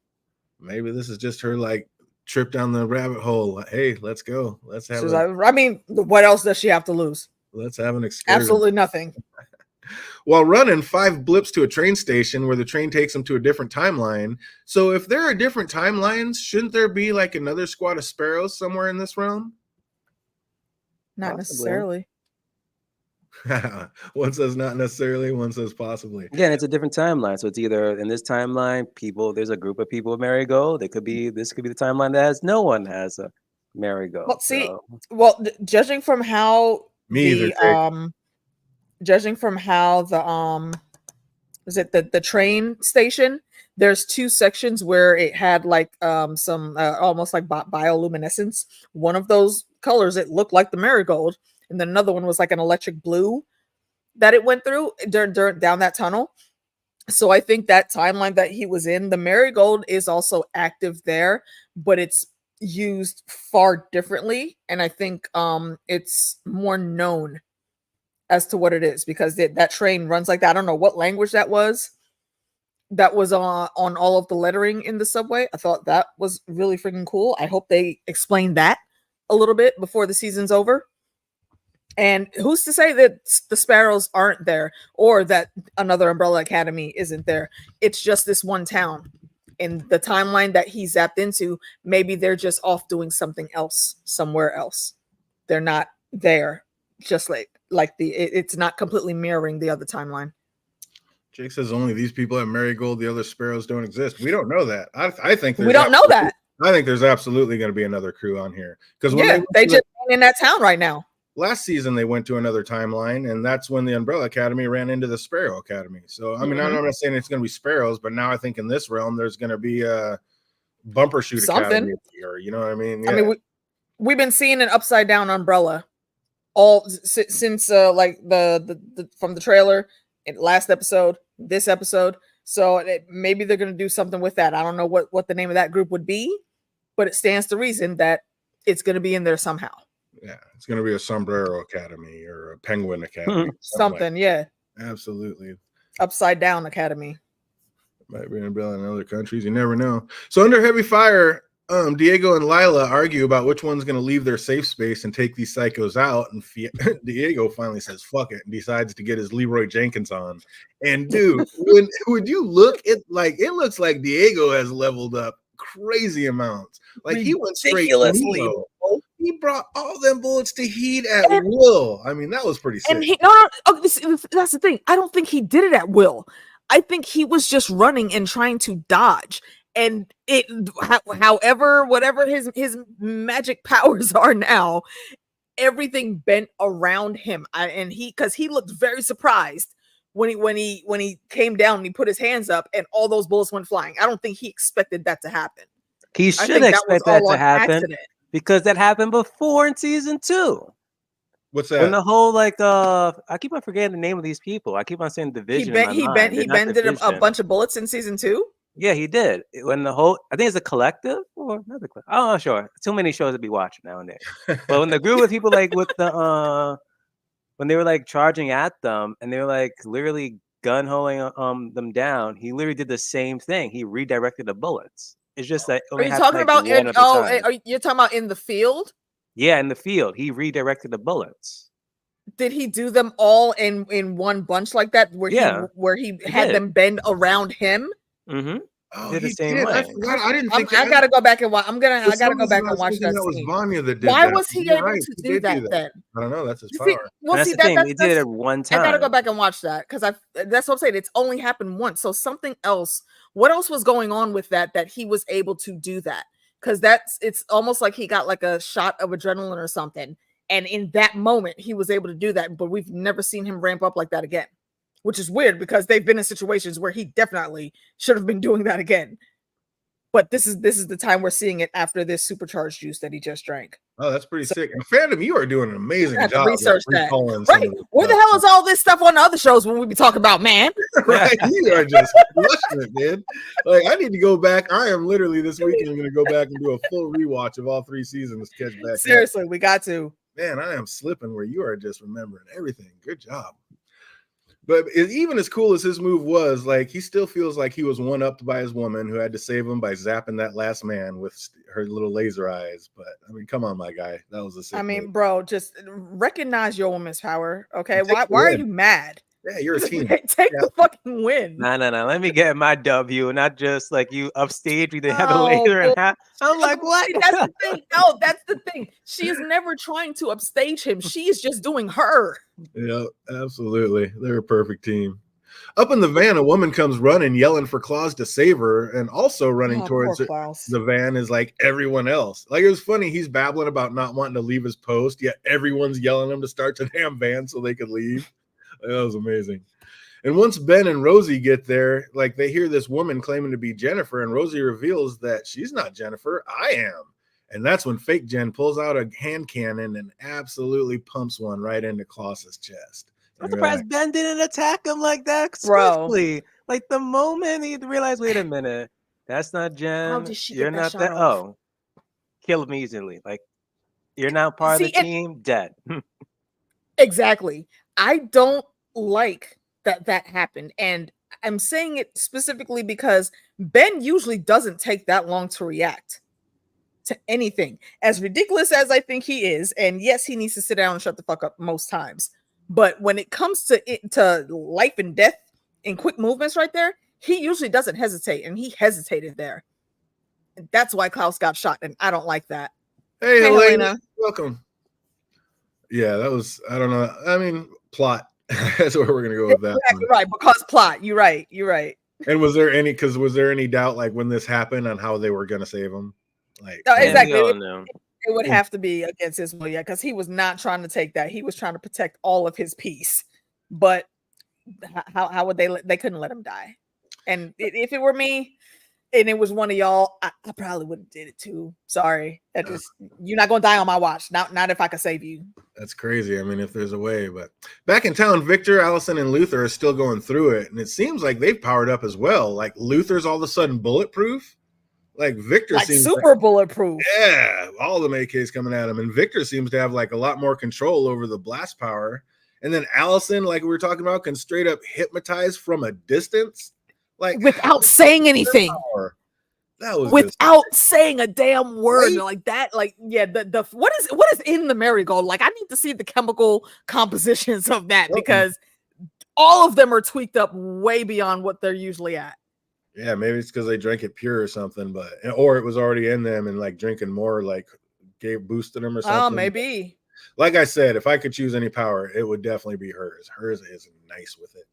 Speaker 2: Maybe this is just her like trip down the rabbit hole. Hey, let's go. Let's have
Speaker 1: I mean, what else does she have to lose?
Speaker 2: Let's have an excursion.
Speaker 1: Absolutely nothing.
Speaker 2: While running, Five blips to a train station where the train takes them to a different timeline. So if there are different timelines, shouldn't there be like another squad of sparrows somewhere in this realm?
Speaker 1: Not necessarily.
Speaker 2: One says not necessarily, one says possibly.
Speaker 3: Again, it's a different timeline. So it's either in this timeline, there's a group of people with marigold. This could be the timeline that has no one has a marigold.
Speaker 1: Well, see,
Speaker 3: so.
Speaker 1: judging from how
Speaker 2: Me either,
Speaker 1: the
Speaker 2: Jake.
Speaker 1: judging from how the was it the train station, there's two sections where it had like some almost like bioluminescence. One of those colors, it looked like the marigold, and then another one was like an electric blue that it went through down that tunnel. So I think that timeline that he was in, the marigold is also active there, but it's used far differently, and I think it's more known as to what it is because that train runs like that. I don't know what language that was on all of the lettering in the subway. I thought that was really freaking cool. I hope they explain that a little bit before the season's over. And who's to say that the Sparrows aren't there or that another Umbrella Academy isn't there? It's just this one town. In the timeline that he zapped into, maybe they're just off doing something else somewhere else. They're not there, just it's not completely mirroring the other timeline.
Speaker 2: Jake says only these people have marigold, the other Sparrows don't exist. We don't know that. I think
Speaker 1: we don't know that.
Speaker 2: I think there's absolutely going to be another crew on here because
Speaker 1: they just in that town right now.
Speaker 2: Last season they went to another timeline, and that's when the Umbrella Academy ran into the Sparrow Academy. So I mean, I'm not saying it's going to be Sparrows, but now I think in this realm there's going to be a Bumper Shoot Academy here. You know what I mean? Yeah.
Speaker 1: I mean, we've been seeing an upside down umbrella all since like the from the trailer, last episode, this episode. So maybe they're going to do something with that. I don't know what the name of that group would be, but it stands to reason that it's going to be in there somehow.
Speaker 2: Yeah, it's going to be a Sombrero Academy or a Penguin Academy.
Speaker 1: Something, yeah.
Speaker 2: Absolutely.
Speaker 1: Upside Down Academy.
Speaker 2: Might be in other countries. You never know. So under heavy fire, Diego and Lila argue about which one's going to leave their safe space and take these psychos out. And Diego finally says, fuck it, and decides to get his Leroy Jenkins on. And dude, when you look at, like, it looks like Diego has leveled up crazy amounts. Like he went straight Nemo. He brought all them bullets to heat at will. I mean, that was pretty sick.
Speaker 1: And that's the thing. I don't think he did it at will. I think he was just running and trying to dodge. And whatever his magic powers are now, everything bent around him. Because he looked very surprised when he came down and he put his hands up and all those bullets went flying. I don't think he expected that to happen.
Speaker 3: He should expect that to happen. Accident. Because that happened before in season 2.
Speaker 2: What's that?
Speaker 3: When the whole I keep on forgetting the name of these people. I keep on saying Division. He
Speaker 1: bended a bunch of bullets in season 2.
Speaker 3: Yeah, he did. When I think it's a collective or not the collective. I'm not sure. Too many shows to be watching nowadays. But when the group of people like with the when they were like charging at them and they were like literally gun-holing them down, he literally did the same thing. He redirected the bullets. It's just that.
Speaker 1: Are you talking about you're talking about in the field?
Speaker 3: Yeah, in the field, he redirected the bullets.
Speaker 1: Did he do them all in one bunch like that? Where he had them bend around him?
Speaker 3: Mm-hmm.
Speaker 2: Oh, did the same way. I forgot. I didn't think.
Speaker 1: I gotta go back and watch. I gotta go back and watch that.
Speaker 2: That was Vanya that did.
Speaker 1: Why was he able to do that then?
Speaker 2: I don't know. That's his power.
Speaker 3: That's the thing. He did it one time.
Speaker 1: I gotta go back and watch that because that's what I'm saying. It's only happened once. So something else. What else was going on with that he was able to do that? Because it's almost like he got like a shot of adrenaline or something, and in that moment he was able to do that. But we've never seen him ramp up like that again, which is weird because they've been in situations where he definitely should have been doing that again. But this is the time we're seeing it after this supercharged juice that he just drank.
Speaker 2: Oh, that's pretty sick. And Phantom, you are doing an amazing job.
Speaker 1: Research that. Right. Where the hell is all this stuff on the other shows when we be talking about, man?
Speaker 2: Right. You are just crushing it, man. Like, I need to go back. I am literally this weekend going to go back and do a full rewatch of all 3 seasons to catch back.
Speaker 1: Seriously, we got to.
Speaker 2: Man, I am slipping where you are just remembering everything. Good job. But even as cool as his move was, like, he still feels like he was one-upped by his woman who had to save him by zapping that last man with her little laser eyes. But, I mean, come on, my guy. That was a sick move.
Speaker 1: Bro, just recognize your woman's power, okay? Why are you mad?
Speaker 2: Yeah, you're a team.
Speaker 1: Take the fucking win.
Speaker 3: No. Let me get my W, not just like you upstage me. They have a laser and half. I'm like, what?
Speaker 1: See, that's the thing. No, that's the thing. She is never trying to upstage him. She's just doing her.
Speaker 2: Yeah, absolutely. They're a perfect team. Up in the van, a woman comes running, yelling for Claus to save her, and also running towards the van is like everyone else. Like, it was funny. He's babbling about not wanting to leave his post, yet everyone's yelling him to start the damn van so they could leave. That was amazing. And once Ben and Rosie get there, like, they hear this woman claiming to be Jennifer, and Rosie reveals that she's not Jennifer. I am. And that's when fake Jen pulls out a hand cannon and absolutely pumps one right into Klaus's chest.
Speaker 3: I'm surprised Ben didn't attack him like that
Speaker 1: Bro.
Speaker 3: swiftly. Like, the moment he realized, wait a minute, that's not Jen.
Speaker 1: How did she
Speaker 3: You're
Speaker 1: get that
Speaker 3: not
Speaker 1: shot
Speaker 3: that.
Speaker 1: off?
Speaker 3: Oh, kill him easily. Like, you're now part of the team. Dead.
Speaker 1: Exactly. I don't like that happened, and I'm saying it specifically because Ben usually doesn't take that long to react to anything. As ridiculous as I think he is, and yes, he needs to sit down and shut the fuck up most times. But when it comes to life and death in quick movements right there, he usually doesn't hesitate, and he hesitated there. And that's why Klaus got shot, and I don't like that.
Speaker 2: Hey, Helena. Welcome. Yeah, that was, I don't know. I mean, plot. That's where we're going to go with that.
Speaker 1: Exactly right, because plot. You're right.
Speaker 2: And was there any doubt, like, when this happened on how they were going to save him? Like,
Speaker 1: no, exactly. It would have to be against his will, yeah, because he was not trying to take that. He was trying to protect all of his peace. But how would they couldn't let him die. And if it were me and it was one of y'all, I probably would have did it too. Sorry. You're not gonna die on my watch. Not if I could save you.
Speaker 2: That's crazy. I mean, if there's a way. But back in town, Victor, Allison, and Luther are still going through it, and it seems like they've powered up as well. Like, Luther's all of a sudden bulletproof. Like, Victor seems
Speaker 1: super bulletproof.
Speaker 2: Yeah, all the AKs coming at him, and Victor seems to have like a lot more control over the blast power. And then Allison, like we were talking about, can straight up hypnotize from a distance, like
Speaker 1: without saying anything.
Speaker 2: That was
Speaker 1: without saying a damn word, right? Like that. Like, yeah, the what is in the marigold? Like, I need to see the chemical compositions of that because all of them are tweaked up way beyond what they're usually at.
Speaker 2: Yeah, maybe it's because they drank it pure or something, or it was already in them and like drinking more like boosted them or something.
Speaker 1: Oh, maybe.
Speaker 2: Like I said, if I could choose any power, it would definitely be hers. Hers is nice with it.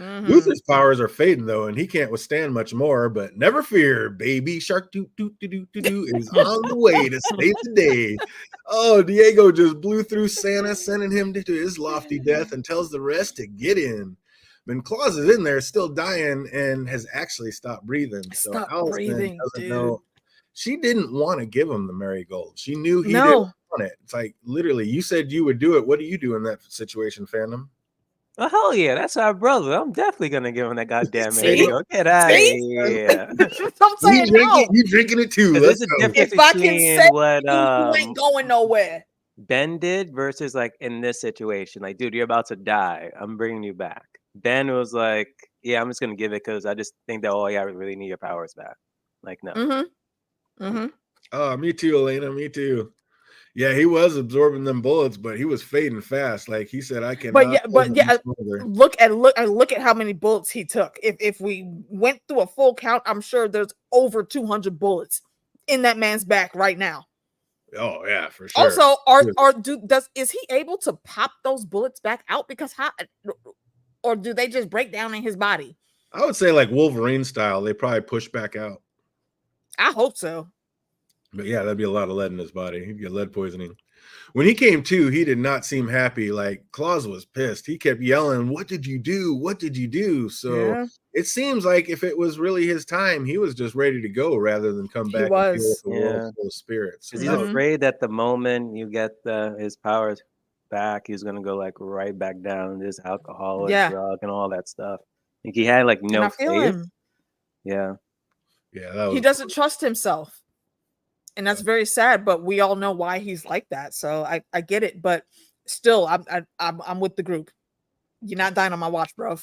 Speaker 2: Mm-hmm. Luther's powers are fading though, and he can't withstand much more. But never fear, baby shark is on the way to save the day. Oh, Diego just blew through Santa, sending him to his lofty death, and tells the rest to get in. But Claus is in there, still dying, and has actually stopped breathing. So Allison doesn't know. She didn't want to give him the marigold. She knew he didn't want it. It's like, literally, you said you would do it. What do you do in that situation, fandom?
Speaker 3: Oh, hell yeah, that's our brother. I'm definitely gonna give him that goddamn marigold. Get out of here.
Speaker 1: I'm saying
Speaker 2: you drinking it too.
Speaker 3: There's a difference between what
Speaker 1: you ain't going nowhere.
Speaker 3: Ben did versus like in this situation. Like, dude, you're about to die. I'm bringing you back. Ben was like, yeah, I'm just gonna give it because I just think that I really need your powers back. Like, no.
Speaker 2: Oh, me too, Elena. Me too. Yeah, he was absorbing them bullets, but he was fading fast. Like he said, I can.
Speaker 1: But yeah, look at how many bullets he took. If we went through a full count, I'm sure there's over 200 bullets in that man's back right now.
Speaker 2: Oh yeah, for sure.
Speaker 1: Also, is he able to pop those bullets back out? Because or do they just break down in his body?
Speaker 2: I would say like Wolverine style. They probably push back out.
Speaker 1: I hope so.
Speaker 2: But yeah, that'd be a lot of lead in his body. He'd get lead poisoning. When he came to, he did not seem happy. Like, Claus was pissed. He kept yelling, "What did you do? What did you do?" So it seems like if it was really his time, he was just ready to go rather than come back and feel the world full of spirits.
Speaker 3: Because he's afraid that the moment you get his powers back, he's gonna go like right back down this alcohol and drug and all that stuff. Like, he had like no faith. Yeah,
Speaker 1: he doesn't trust himself. And that's very sad, but we all know why he's like that. So I get it, but still, I'm with the group. You're not dying on my watch, bro.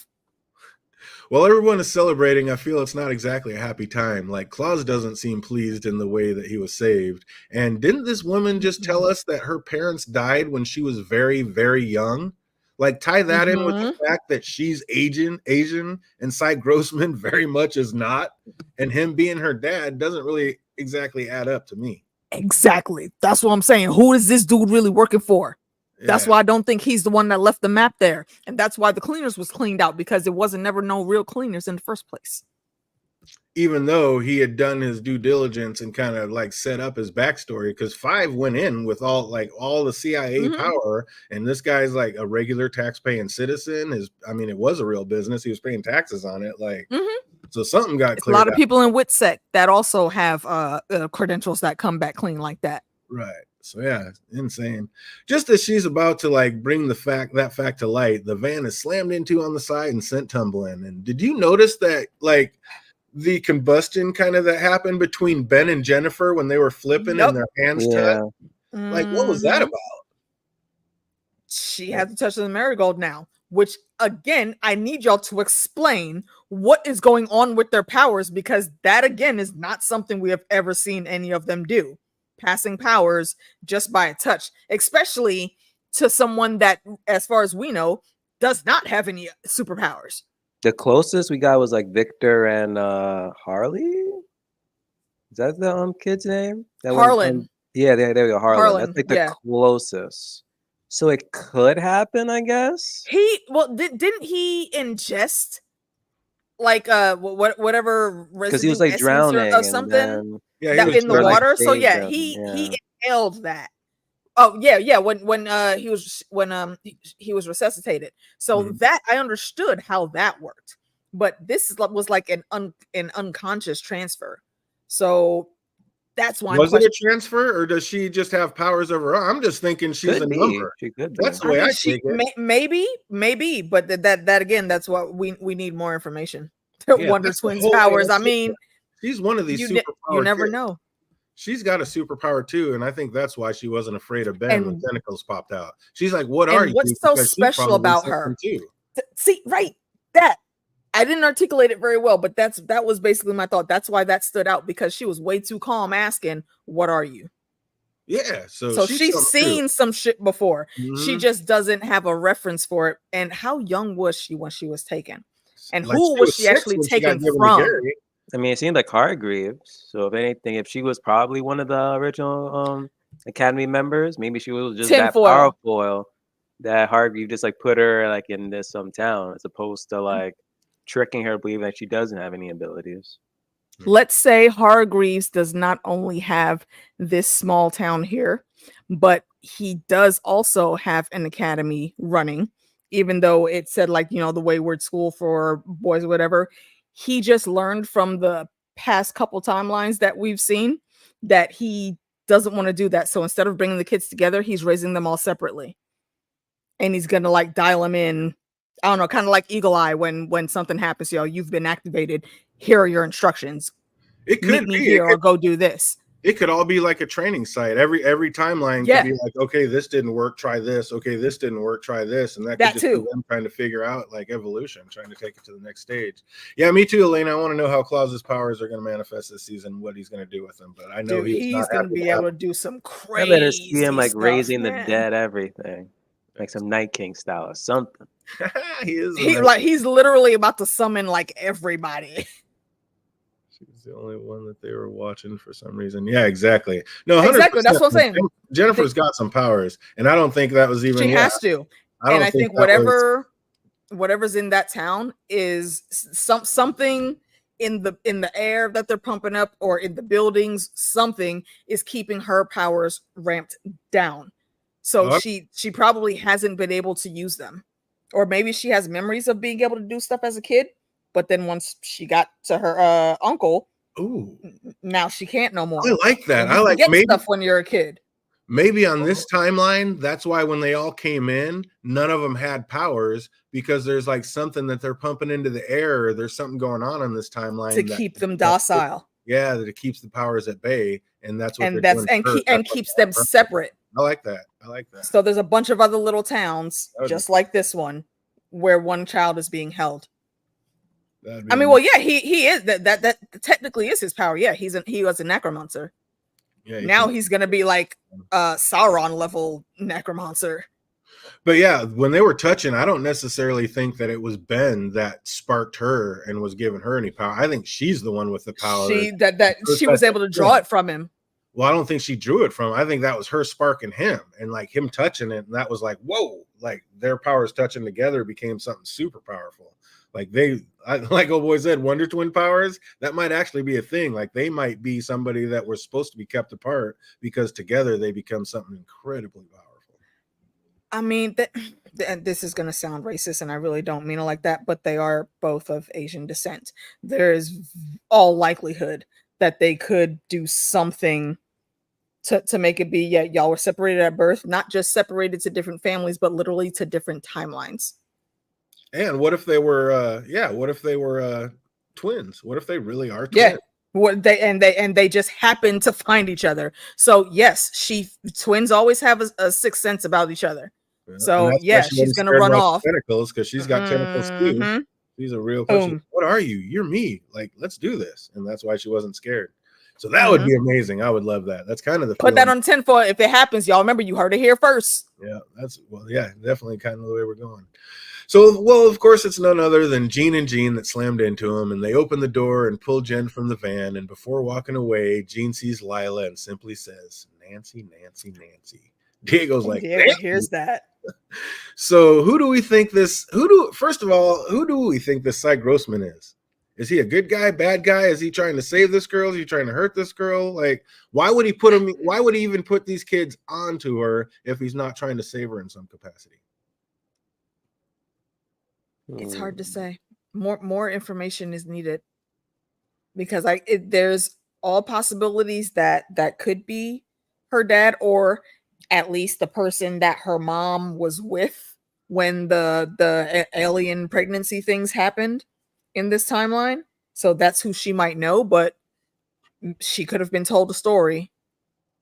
Speaker 2: While everyone is celebrating, I feel it's not exactly a happy time. Like, Claus doesn't seem pleased in the way that he was saved. And didn't this woman just tell us that her parents died when she was very, very young? Like tie that in with the fact that she's Asian, and Cy Grossman very much is not, and him being her dad doesn't really exactly add up to me.
Speaker 1: Exactly. That's what I'm saying. Who is this dude really working for? That's why I don't think he's the one that left the map there. And that's why the cleaners was cleaned out, because it wasn't never no real cleaners in the first place.
Speaker 2: Even though he had done his due diligence and kind of like set up his backstory, because 5 went in with all the CIA power, and this guy's like a regular tax-paying citizen. It was a real business. He was paying taxes on it. So something got cleared.
Speaker 1: A lot of people in WITSEC that also have credentials that come back clean like that.
Speaker 2: Right. So yeah, insane. Just as she's about to like bring that fact to light, the van is slammed into on the side and sent tumbling. And did you notice that like the combustion kind of that happened between Ben and Jennifer when they were flipping and their hands touched? Like, what was that about?
Speaker 1: She had to touch the marigold now, which again, I need y'all to explain what is going on with their powers, because that again is not something we have ever seen any of them do. Passing powers just by a touch, especially to someone that, as far as we know, does not have any superpowers.
Speaker 3: The closest we got was like Victor and Harley. Is that the kid's name?
Speaker 1: Harlan.
Speaker 3: Yeah, there we go. Harlan. That's like the closest. So it could happen, I guess.
Speaker 1: Didn't he ingest like whatever residue,
Speaker 3: because he was like drowning
Speaker 1: or something in the water?
Speaker 3: Like,
Speaker 1: so yeah, he inhaled that. Oh yeah. When he was resuscitated. So that I understood how that worked, but this was like an unconscious transfer. So that's why.
Speaker 2: Was it a transfer, or does she just have powers over? I'm just thinking she's a number.
Speaker 3: She could be.
Speaker 2: That's the way I take it.
Speaker 1: Maybe, but that again, that's what we need more information. Wonder Twins powers. I mean,
Speaker 2: she's one of these superpowers.
Speaker 1: You never know.
Speaker 2: She's got a superpower too, and I think that's why she wasn't afraid of Ben when tentacles popped out. She's like, "What are you?"
Speaker 1: What's so special about her? See, right? That I didn't articulate it very well, but that was basically my thought. That's why that stood out, because she was way too calm asking, "What are you?"
Speaker 2: Yeah,
Speaker 1: so she's seen some shit before. She just doesn't have a reference for it. And how young was she when she was taken? And who was she actually taken from?
Speaker 3: I mean, it seemed like Hargreaves. So if anything, if she was probably one of the original Academy members, maybe she was just that powerful that Hargreaves just like put her like in this town, as opposed to like tricking her believing that she doesn't have any abilities.
Speaker 1: Let's say Hargreaves does not only have this small town here, but he does also have an academy running, even though it said like, the Wayward School for boys or whatever. He just learned from the past couple timelines that we've seen that he doesn't want to do that. So instead of bringing the kids together, he's raising them all separately. And he's going to like dial them in. I don't know, kind of like Eagle Eye when something happens, you've been activated. Here are your instructions.
Speaker 2: It could
Speaker 1: meet me here or go do this.
Speaker 2: It could all be like a training site. Every timeline could be like, okay, this didn't work, try this. Okay, this didn't work, try this. And that could just be them trying to figure out like evolution, trying to take it to the next stage. Yeah, me too, Elena. I want to know how Claus's powers are going to manifest this season, what he's going to do with them. But I know
Speaker 1: he's going to be able to do some crazy.
Speaker 3: I better see him like raising the dead, everything. Like some Night King style or something.
Speaker 1: He's literally about to summon like everybody.
Speaker 2: She's the only one that they were watching for some reason. Yeah, exactly. No, 100%.
Speaker 1: Exactly. That's what I'm saying.
Speaker 2: Jennifer's got some powers, and I don't think that was even.
Speaker 1: She has to. I think whatever's in that town is something in the air that they're pumping up, or in the buildings. Something is keeping her powers ramped down. So she probably hasn't been able to use them, or maybe she has memories of being able to do stuff as a kid. But then once she got to her uncle, now she can't no more.
Speaker 2: I like that. I like maybe
Speaker 1: stuff when you're a kid.
Speaker 2: Maybe on this timeline, that's why when they all came in, none of them had powers, because there's like something that they're pumping into the air. Or there's something going on in this timeline
Speaker 1: to keep them docile.
Speaker 2: Yeah, that it keeps the powers at bay, and that's what
Speaker 1: keeps them separate.
Speaker 2: I like that.
Speaker 1: So there's a bunch of other little towns just like this one, where one child is being held. I mean, well, yeah, he is that technically is his power. Yeah, he was a necromancer. Yeah. Now he's gonna be like Sauron level necromancer.
Speaker 2: But yeah, when they were touching, I don't necessarily think that it was Ben that sparked her and was giving her any power. I think she's the one with the power.
Speaker 1: She was able to draw it from him.
Speaker 2: Well, I don't think she drew it from him. I think that was her sparking him and like him touching it. And that was like, whoa, like their powers touching together became something super powerful. Like like old boy said, Wonder Twin powers, that might actually be a thing. Like they might be somebody that were supposed to be kept apart because together they become something incredibly powerful.
Speaker 1: I mean, and this is going to sound racist, and I really don't mean it like that, but they are both of Asian descent. There is all likelihood that they could do something to make it be, yeah, y'all were separated at birth, not just separated to different families, but literally to different timelines.
Speaker 2: And what if they were, what if they were twins? What if they really are twins?
Speaker 1: Yeah. What they just happen to find each other. So yes, twins always have a sixth sense about each other. Yeah. So yeah, she's gonna run off
Speaker 2: tentacles because she's got tentacles too. She's a real person. What are you? You're me. Like, let's do this. And that's why she wasn't scared. So that would be amazing. I would love that. That's kind of the
Speaker 1: put that on 10 for if it happens, y'all. Remember, you heard it here first.
Speaker 2: Yeah, definitely kind of the way we're going. So, well, of course, it's none other than Jean and Jean that slammed into him, and they open the door and pull Jen from the van. And before walking away, Jean sees Lila and simply says, "Nancy, Nancy, Nancy." Diego's like,
Speaker 1: Diego hears that.
Speaker 2: So, who do we think this? First of all, who do we think this Cy Grossman is? Is he a good guy, bad guy? Is he trying to save this girl? Is he trying to hurt this girl? Like, why would he why would he even put these kids onto her if he's not trying to save her in some capacity?
Speaker 1: It's hard to say. More information is needed because there's all possibilities that could be her dad, or at least the person that her mom was with when the alien pregnancy things happened in this timeline. So that's who she might know, but she could have been told a story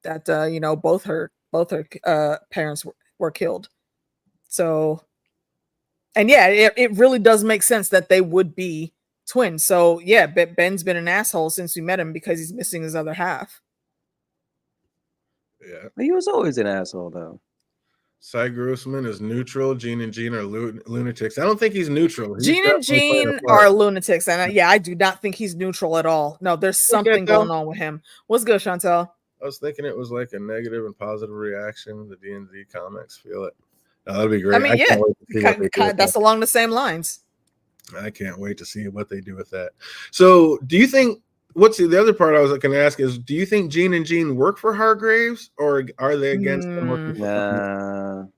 Speaker 1: that both her parents were killed. So, and yeah, it really does make sense that they would be twins. So yeah, Ben's been an asshole since we met him because he's missing his other half.
Speaker 2: Yeah,
Speaker 3: he was always an asshole though.
Speaker 2: Cy Grossman is neutral. Jean and Jean are lunatics. I don't think he's neutral.
Speaker 1: Jean and Jean are lunatics, and I do not think he's neutral at all. No, there's something going on with him. What's good, Chantel?
Speaker 2: I was thinking it was like a negative and positive reaction. The D&D comics feel it. No, that'd be great.
Speaker 1: I mean, that's along the same lines.
Speaker 2: I can't wait to see what they do with that. So, do you think? What's the other part I was going to ask is, do you think Jean and Jean work for Hargraves, or are they against them?
Speaker 1: No.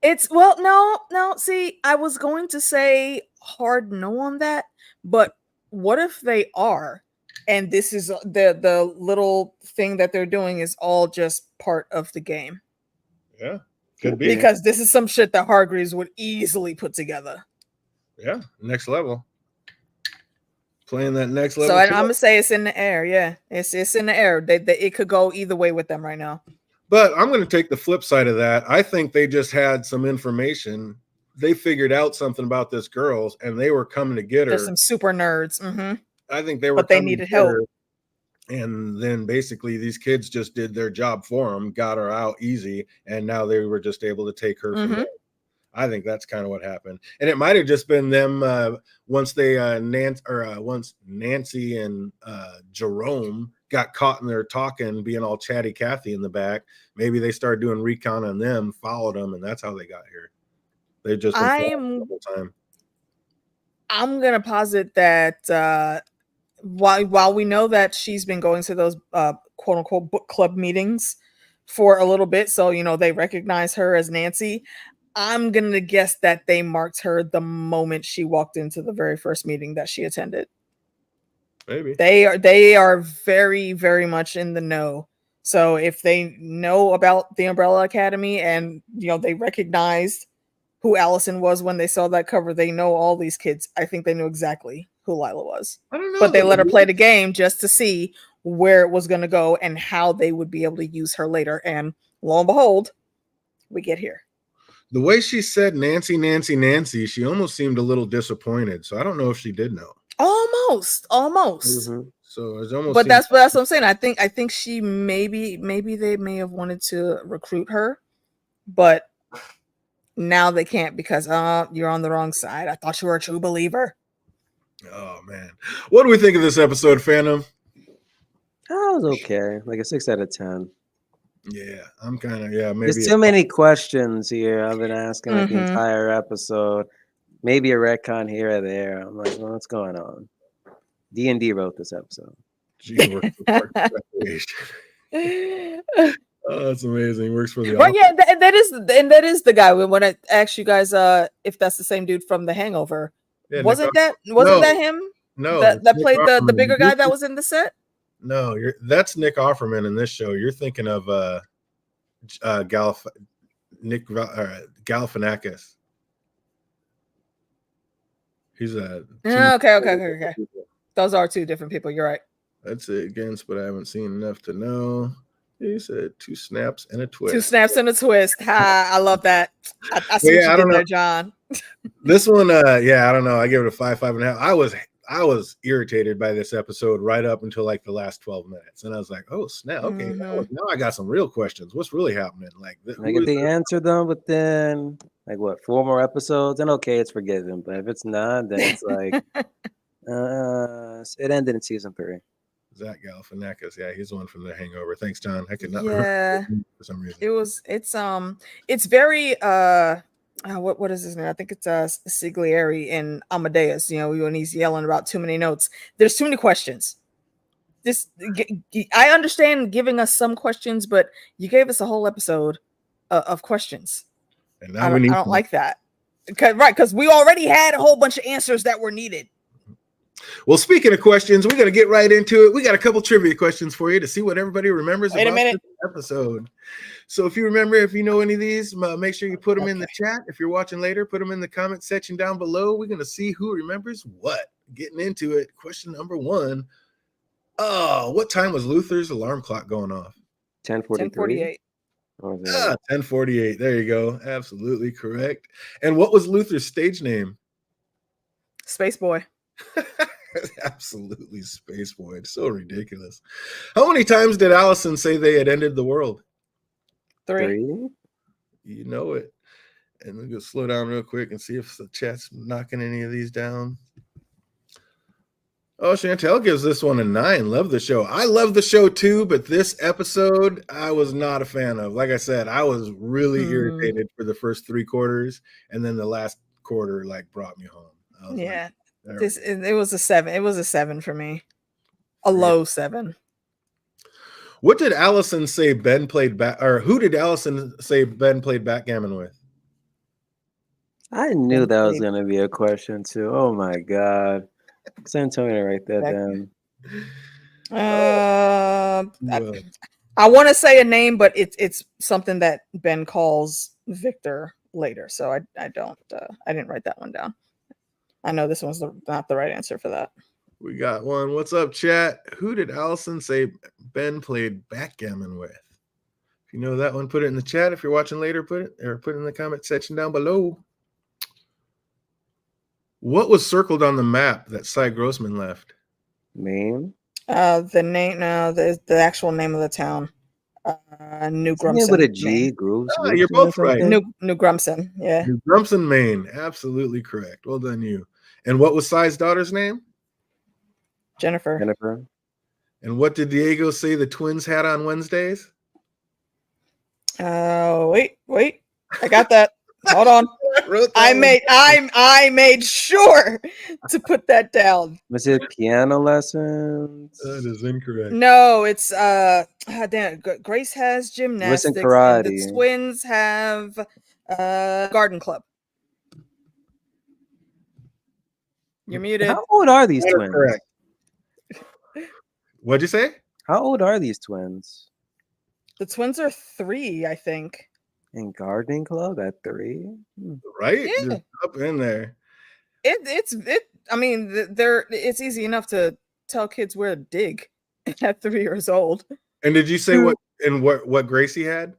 Speaker 1: See, I was going to say hard no on that, but what if they are, and this is the little thing that they're doing is all just part of the game?
Speaker 2: Yeah, could be,
Speaker 1: because this is some shit that Hargreaves would easily put together.
Speaker 2: Yeah, next level. Playing that next level.
Speaker 1: So I'm gonna say it's in the air. Yeah, it's in the air. It could go either way with them right now.
Speaker 2: But I'm going to take the flip side of that. I think they just had some information. They figured out something about this girl, and they were coming to get her.
Speaker 1: There's some super nerds. Mm-hmm.
Speaker 2: I think they were,
Speaker 1: but they needed help.
Speaker 2: And then basically these kids just did their job for them, got her out easy, and now they were just able to take her from there. I think that's kind of what happened, and it might have just been them once Nancy and Jerome got caught in their talking, being all chatty Cathy in the back. Maybe they started doing recon on them, followed them, and that's how they got here. They just the whole time.
Speaker 1: I'm gonna posit that while we know that she's been going to those quote unquote book club meetings for a little bit, so they recognize her as Nancy. I'm going to guess that they marked her the moment she walked into the very first meeting that she attended.
Speaker 2: Maybe.
Speaker 1: They are very, very much in the know. So if they know about the Umbrella Academy and, they recognized who Allison was when they saw that cover, they know all these kids. I think they knew exactly who Lila was.
Speaker 2: I don't know.
Speaker 1: But they let her play the game just to see where it was going to go and how they would be able to use her later. And lo and behold, we get here.
Speaker 2: The way she said Nancy, Nancy, Nancy, she almost seemed a little disappointed. So I don't know if she did know.
Speaker 1: Almost.
Speaker 2: Mm-hmm. So it's almost.
Speaker 1: But that's what I'm saying. I think she maybe they may have wanted to recruit her, but Now they can't because you're on the wrong side. I thought you were a true believer.
Speaker 2: Oh man, what do we think of this episode, Phantom?
Speaker 3: That was okay, like a 6 out of 10.
Speaker 2: Yeah, I'm kind of maybe.
Speaker 3: There's too many questions here. I've been asking like the
Speaker 1: Mhm.
Speaker 3: entire episode. Maybe a retcon here or there. I'm like, well, what's going on? D&D wrote this episode.
Speaker 2: Gee, works for Parks and Recreation. Oh, that's amazing. Works for the
Speaker 1: Right, yeah, that is the guy. When I asked you guys if that's the same dude from The Hangover.
Speaker 2: Yeah,
Speaker 1: wasn't
Speaker 2: Nick
Speaker 1: that him?
Speaker 2: No,
Speaker 1: That
Speaker 2: it's Nick
Speaker 1: played the
Speaker 2: Offerman.
Speaker 1: bigger guy that was in the set?
Speaker 2: No, that's Nick Offerman in this show. You're thinking of Galifianakis. He's a
Speaker 1: Okay. Those are two different people. You're right.
Speaker 2: That's it against, but I haven't seen enough to know. He said 2 snaps and a twist.
Speaker 1: 2 snaps and a twist. Ha, I love that. I see what you did there, John.
Speaker 2: This one, I don't know. I give it a 5, 5.5. I was irritated by this episode right up until like the last 12 minutes, and I was like, "Oh snap! Okay, now I got some real questions. What's really happening?" Like
Speaker 3: if they answer them within like what 4 more episodes, then okay, it's forgiven. But if it's not, then it's like it ended in season 3.
Speaker 2: Zach Galifianakis, yeah, he's the one from The Hangover. Thanks, John. I could not
Speaker 1: remember
Speaker 2: for some reason.
Speaker 1: It's very what is his name? I think it's Siglieri in Amadeus. You know, when he's yelling about too many notes. There's too many questions. I understand giving us some questions, but you gave us a whole episode of questions.
Speaker 2: And now
Speaker 1: I don't like that. Because we already had a whole bunch of answers that were needed.
Speaker 2: Well, speaking of questions, we're going to get right into it. We got a couple trivia questions for you to see what everybody remembers about this episode. So if you know any of these, make sure you put them in the chat. If you're watching later, put them in the comment section down below. We're going to see who remembers what. Getting into it. Question number 1. Oh, what time was Luther's alarm clock going off?
Speaker 3: 10:48.
Speaker 2: 10:48. There you go. Absolutely correct. And what was Luther's stage name?
Speaker 1: Space Boy.
Speaker 2: Absolutely Space Boy. It's so ridiculous. How many times did Allison say they had ended the world?
Speaker 1: 3.
Speaker 2: You know it. And we'll just slow down real quick and see if the chat's knocking any of these down. Oh, Chantel gives this one a 9. Love the show. I love the show too, but this episode I was not a fan of. Like I said, I was really irritated for the first 3 quarters, and then the last quarter like brought me home.
Speaker 1: Yeah. It was a 7. It was a 7 for me. A low 7.
Speaker 2: What did Allison say Ben played back, or who did Allison say Ben played backgammon with?
Speaker 3: I knew that was going to be a question too. Oh my god. San Antonio, write that
Speaker 1: down. I want to say a name, but it's something that Ben calls Victor later, so I didn't write that one down. I know this one's not the right answer for that.
Speaker 2: We got one. What's up, chat? Who did Allison say Ben played backgammon with? If you know that one, put it in the chat. If you're watching later, put it in the comment section down below. What was circled on the map that Cy Grossman left?
Speaker 3: Name?
Speaker 1: The name, the actual name of the town. New Grumson.
Speaker 3: With a G, Grooves.
Speaker 2: You're both right.
Speaker 1: New Grumson, yeah.
Speaker 2: New Grumson, Maine. Absolutely correct. Well done, you. And what was Cy's daughter's name?
Speaker 1: Jennifer.
Speaker 2: And what did Diego say the twins had on Wednesdays?
Speaker 1: Wait. I got that. Hold on. I made sure to put that down.
Speaker 3: Was it piano lessons?
Speaker 2: That is incorrect.
Speaker 1: No, it's Grace has gymnastics.
Speaker 3: Karate.
Speaker 1: And the twins have garden club. You're muted.
Speaker 3: How old are these twins?
Speaker 2: Correct. What'd you say?
Speaker 3: How old are these twins?
Speaker 1: The twins are 3, I think.
Speaker 3: In gardening club at 3,
Speaker 2: right?
Speaker 1: Yeah.
Speaker 2: Just up in there.
Speaker 1: I mean, it's easy enough to tell kids where to dig at 3 years old.
Speaker 2: And did you say what Gracie had?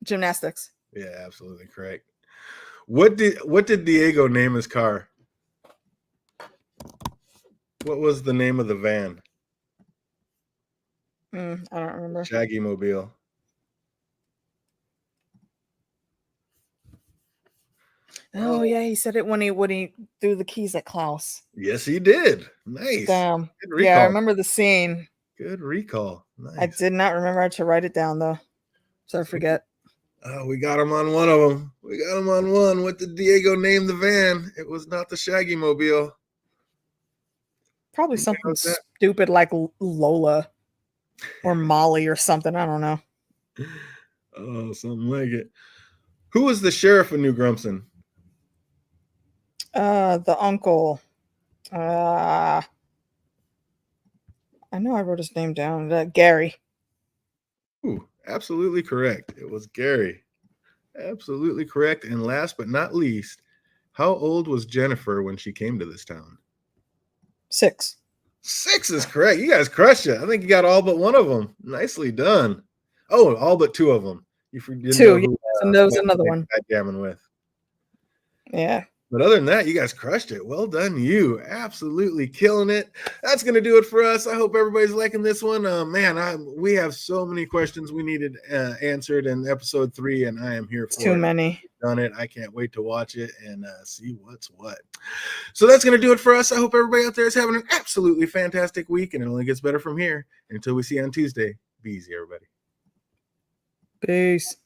Speaker 1: Gymnastics.
Speaker 2: Yeah, absolutely correct. What did Diego name his car? What was the name of the van?
Speaker 1: I don't remember.
Speaker 2: Shaggy Mobile.
Speaker 1: Oh yeah, he said it when he threw the keys at Klaus.
Speaker 2: Yes, he did. Nice.
Speaker 1: Damn.
Speaker 2: Good recall.
Speaker 1: Yeah, I remember the scene.
Speaker 2: Good recall. Nice.
Speaker 1: I did not remember to write it down though, so I forget.
Speaker 2: Oh, we got him on one of them. We got him on one. What did Diego name the van? It was not the Shaggy Mobile.
Speaker 1: Probably something stupid like Lola or Molly or something. I don't know.
Speaker 2: Oh, something like it. Who was the sheriff of New Grumpson?
Speaker 1: The uncle. I know I wrote his name down. Gary.
Speaker 2: Ooh, absolutely correct. It was Gary. Absolutely correct. And last but not least, how old was Jennifer when she came to this town?
Speaker 1: 6.
Speaker 2: 6 is correct. You guys crushed it. I think you got all but one of them. Nicely done. Oh, all but 2 of them. You didn't
Speaker 1: 2.
Speaker 2: know who,
Speaker 1: and there was another one.
Speaker 2: Gammon with.
Speaker 1: Yeah.
Speaker 2: But other than that, you guys crushed it. Well done, you. Absolutely killing it. That's going to do it for us. I hope everybody's liking this one. Man, we have so many questions we needed answered in episode 3, and I am here for it.
Speaker 1: Too many.
Speaker 2: We've done it. I can't wait to watch it and see what's what. So that's going to do it for us. I hope everybody out there is having an absolutely fantastic week, and it only gets better from here. Until we see you on Tuesday, be easy, everybody.
Speaker 1: Peace.